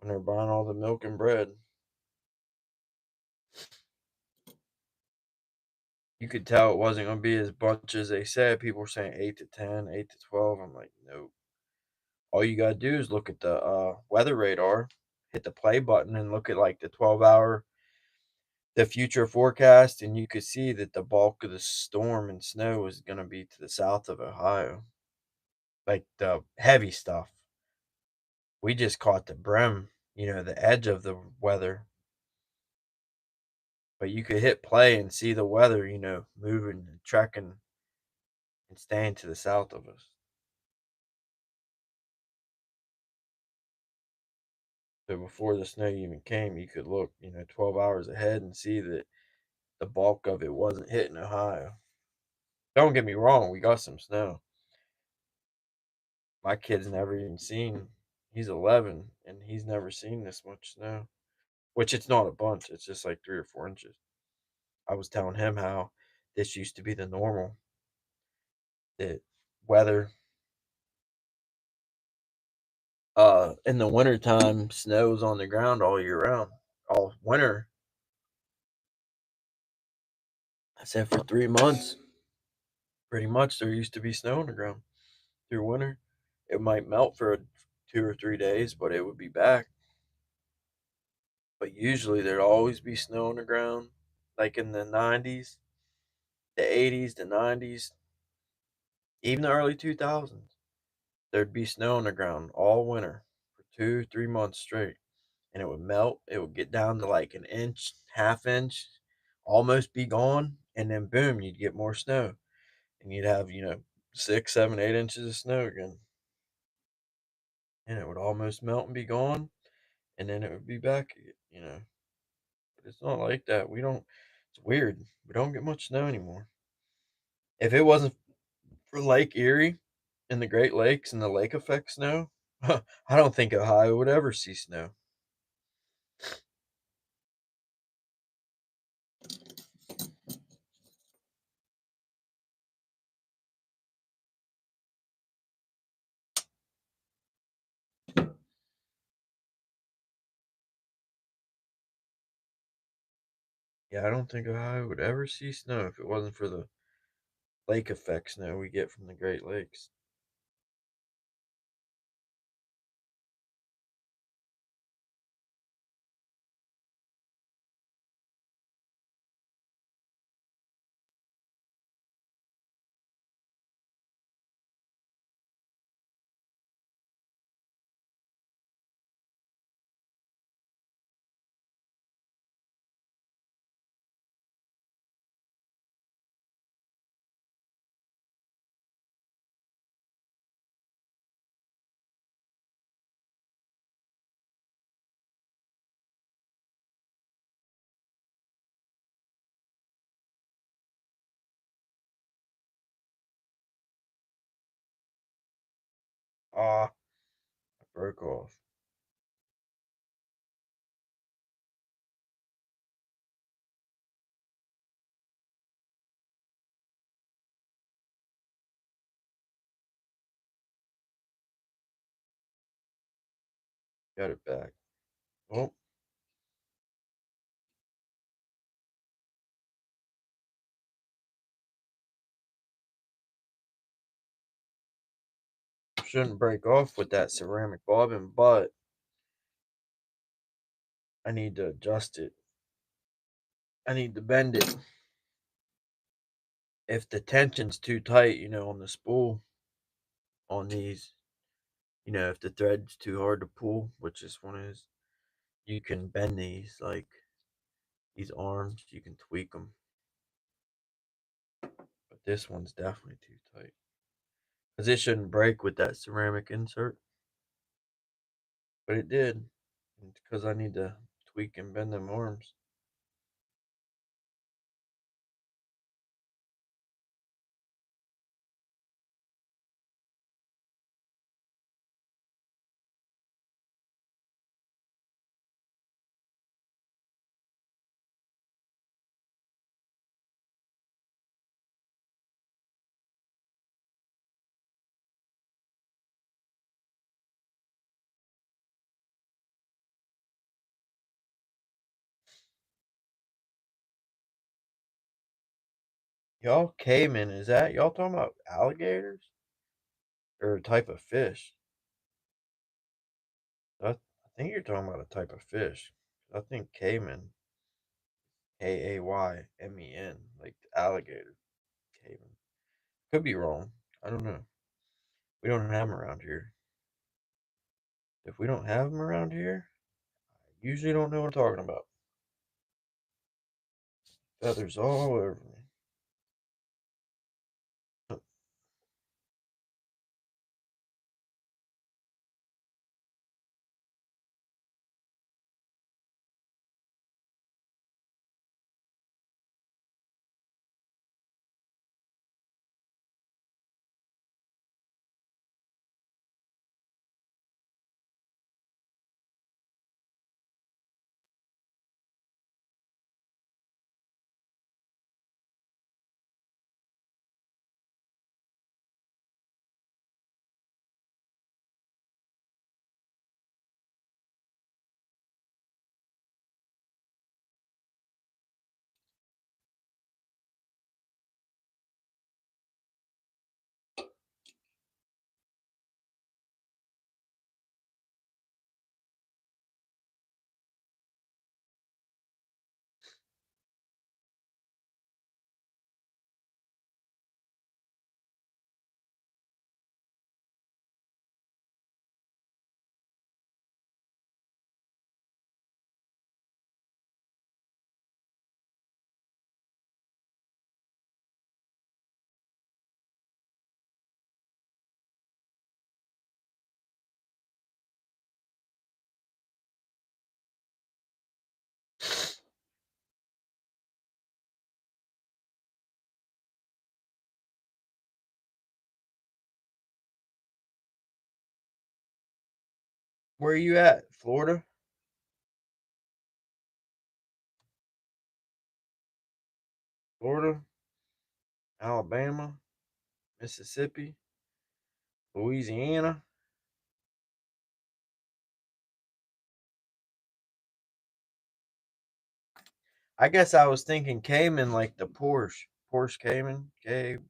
when they're buying all the milk and bread. You could tell it wasn't gonna be as bunch as they said. People were saying 8 to 10, 8 to 12. I'm like, nope. All you gotta do is look at the weather radar, hit the play button, and look at like the future forecast, and you could see that the bulk of the storm and snow is gonna be to the south of Ohio, like the heavy stuff. We just caught the brim, the edge of the weather, but you could hit play and see the weather, moving and trekking and staying to the south of us. So before the snow even came, you could look, 12 hours ahead and see that the bulk of it wasn't hitting Ohio. Don't get me wrong, we got some snow. My kid's never even seen, he's 11, and he's never seen this much snow, which it's not a bunch, it's just like 3 or 4 inches. I was telling him how this used to be the normal, that weather in the wintertime snows on the ground all year round, all winter. I said for 3 months, pretty much there used to be snow on the ground through winter. It might melt for 2 or 3 days, but it would be back. But usually there'd always be snow on the ground, like in the 90s, the 80s, the 90s, even the early 2000s. There'd be snow on the ground all winter for 2, 3 months straight, and it would melt. It would get down to like an inch, half inch, almost be gone, and then boom, you'd get more snow, and you'd have 6, 7, 8 inches of snow again, and it would almost melt and be gone, and then it would be back. But it's not like that. We don't. It's weird. We don't get much snow anymore. If it wasn't for Lake Erie and the Great Lakes and the lake effect snow, I don't think Ohio would ever see snow. Yeah, I don't think Ohio would ever see snow if it wasn't for the lake effect snow we get from the Great Lakes. Ah, it broke off. Got it back. Oh, shouldn't break off with that ceramic bobbin, but I need to adjust it. I need to bend it. If the tension's too tight, on the spool on these, if the thread's too hard to pull, which this one is, you can bend these like these arms, you can tweak them. But this one's definitely too tight. Because it shouldn't break with that ceramic insert. But it did. Because I need to tweak and bend them arms. Y'all caiman, is that y'all talking about alligators? Or a type of fish? I think you're talking about a type of fish. I think caiman, Kaymen, like alligator. Caiman. Could be wrong. I don't know. We don't have them around here. If we don't have them around here, I usually don't know what I'm talking about. Feathers all over me. Where are you at? Florida? Florida? Alabama? Mississippi? Louisiana? I guess I was thinking Cayman like the Porsche. Porsche Cayman. Kaymen.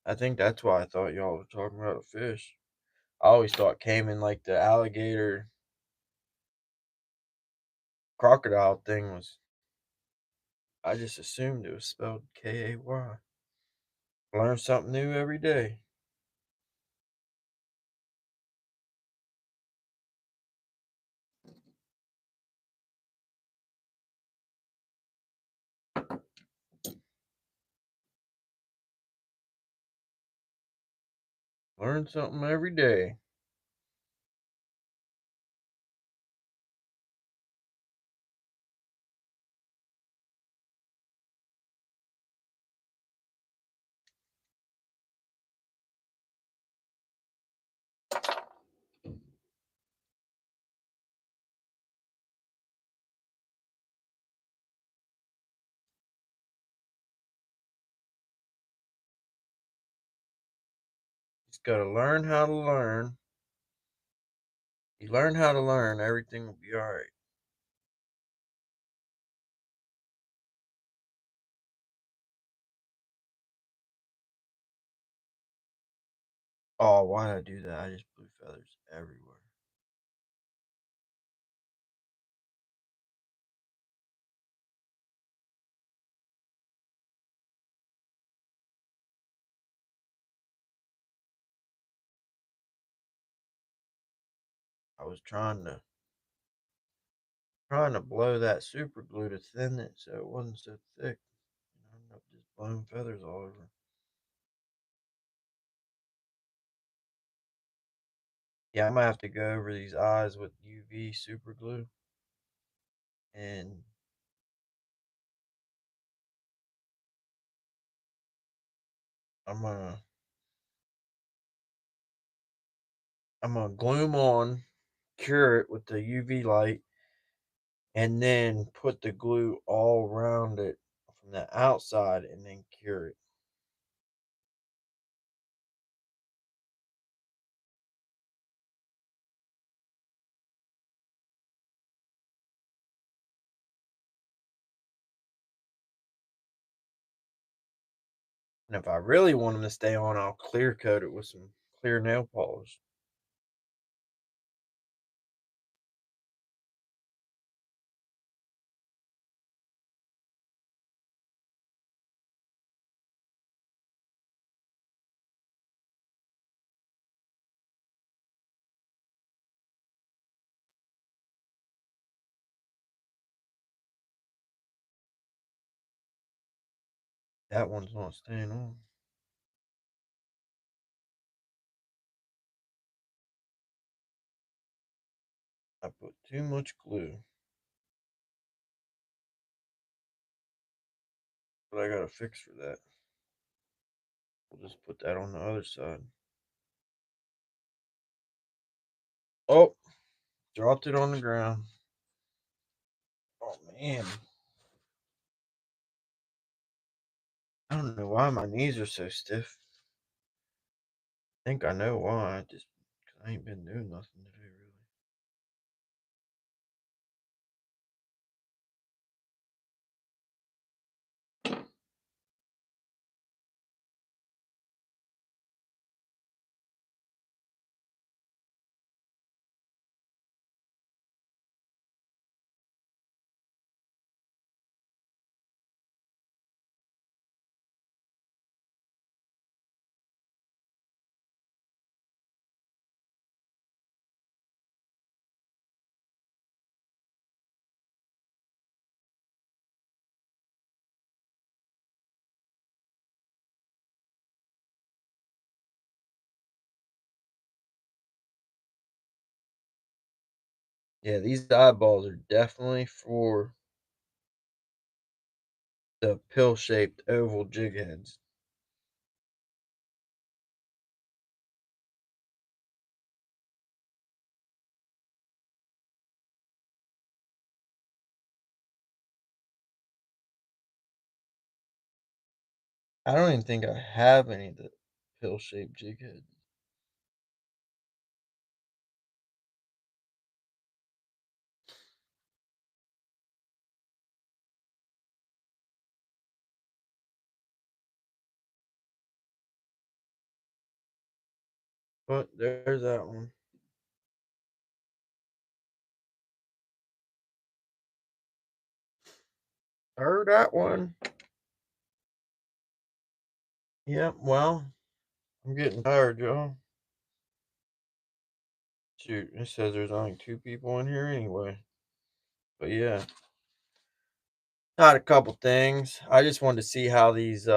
I think that's why I thought y'all were talking about a fish. I always thought Cayman like the alligator crocodile thing was. I just assumed it was spelled Kay. Learn something new every day. Learn something every day. just gotta learn how to learn. You learn how to learn, everything will be alright. Oh, why did I do that? I just blew feathers everywhere. I was trying to blow that super glue to thin it so it wasn't so thick. I ended up just blowing feathers all over. Yeah, I might have to go over these eyes with UV super glue, and I'm gonna I'm gonna glue 'em on, cure it with the UV light, and then put the glue all around it from the outside and then cure it. And if I really want them to stay on, I'll clear coat it with some clear nail polish. That one's not staying on. I put too much glue. But I got a fix for that. We'll just put that on the other side. Oh, dropped it on the ground. Oh man. I don't know why my knees are so stiff. I think I know why. Just 'cause I ain't been doing nothing today, really. Yeah, these eyeballs are definitely for the pill-shaped oval jig heads. I don't even think I have any of the pill-shaped jig heads. But there's that one. Heard that one. Yep, well, I'm getting tired, y'all. Shoot, it says there's only 2 people in here anyway. But yeah, not a couple things. I just wanted to see how these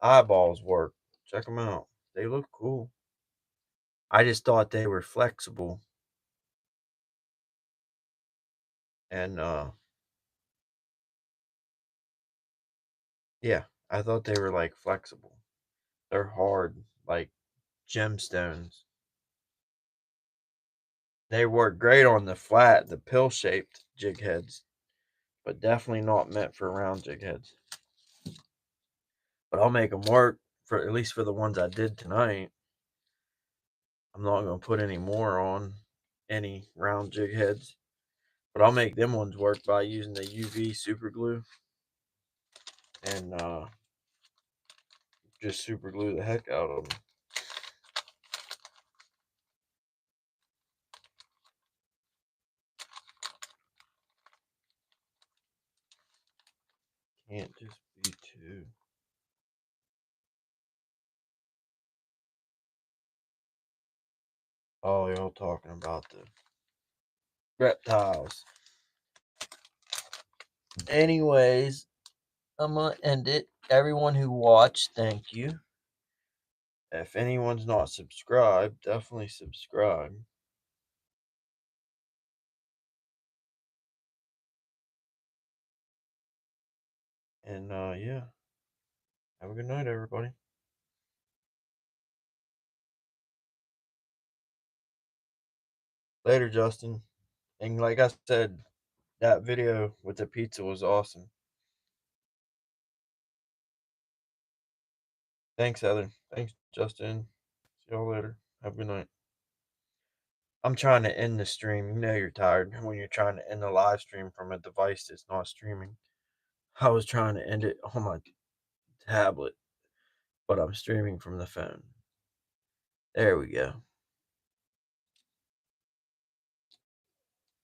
eyeballs work. Check them out. They look cool. I just thought they were flexible, and yeah, I thought they were like flexible. They're hard, like gemstones. They work great on the flat, the pill-shaped jig heads, but definitely not meant for round jig heads. But I'll make them work for at least for the ones I did tonight. I'm not going to put any more on any round jig heads, but I'll make them ones work by using the UV super glue and just super glue the heck out of them. Can't just be two. Oh, y'all talking about the reptiles. Anyways, I'm gonna end it. Everyone who watched, thank you. If anyone's not subscribed, definitely subscribe. And yeah, have a good night, everybody. Later, Justin. And like I said, that video with the pizza was awesome. Thanks, Heather. Thanks, Justin. See y'all later. Have a good night. I'm trying to end the stream. You know you're tired when you're trying to end the live stream from a device that's not streaming. I was trying to end it on my tablet, but I'm streaming from the phone. There we go.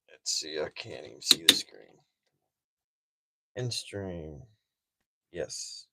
Let's see. I can't even see the screen. End stream. Yes.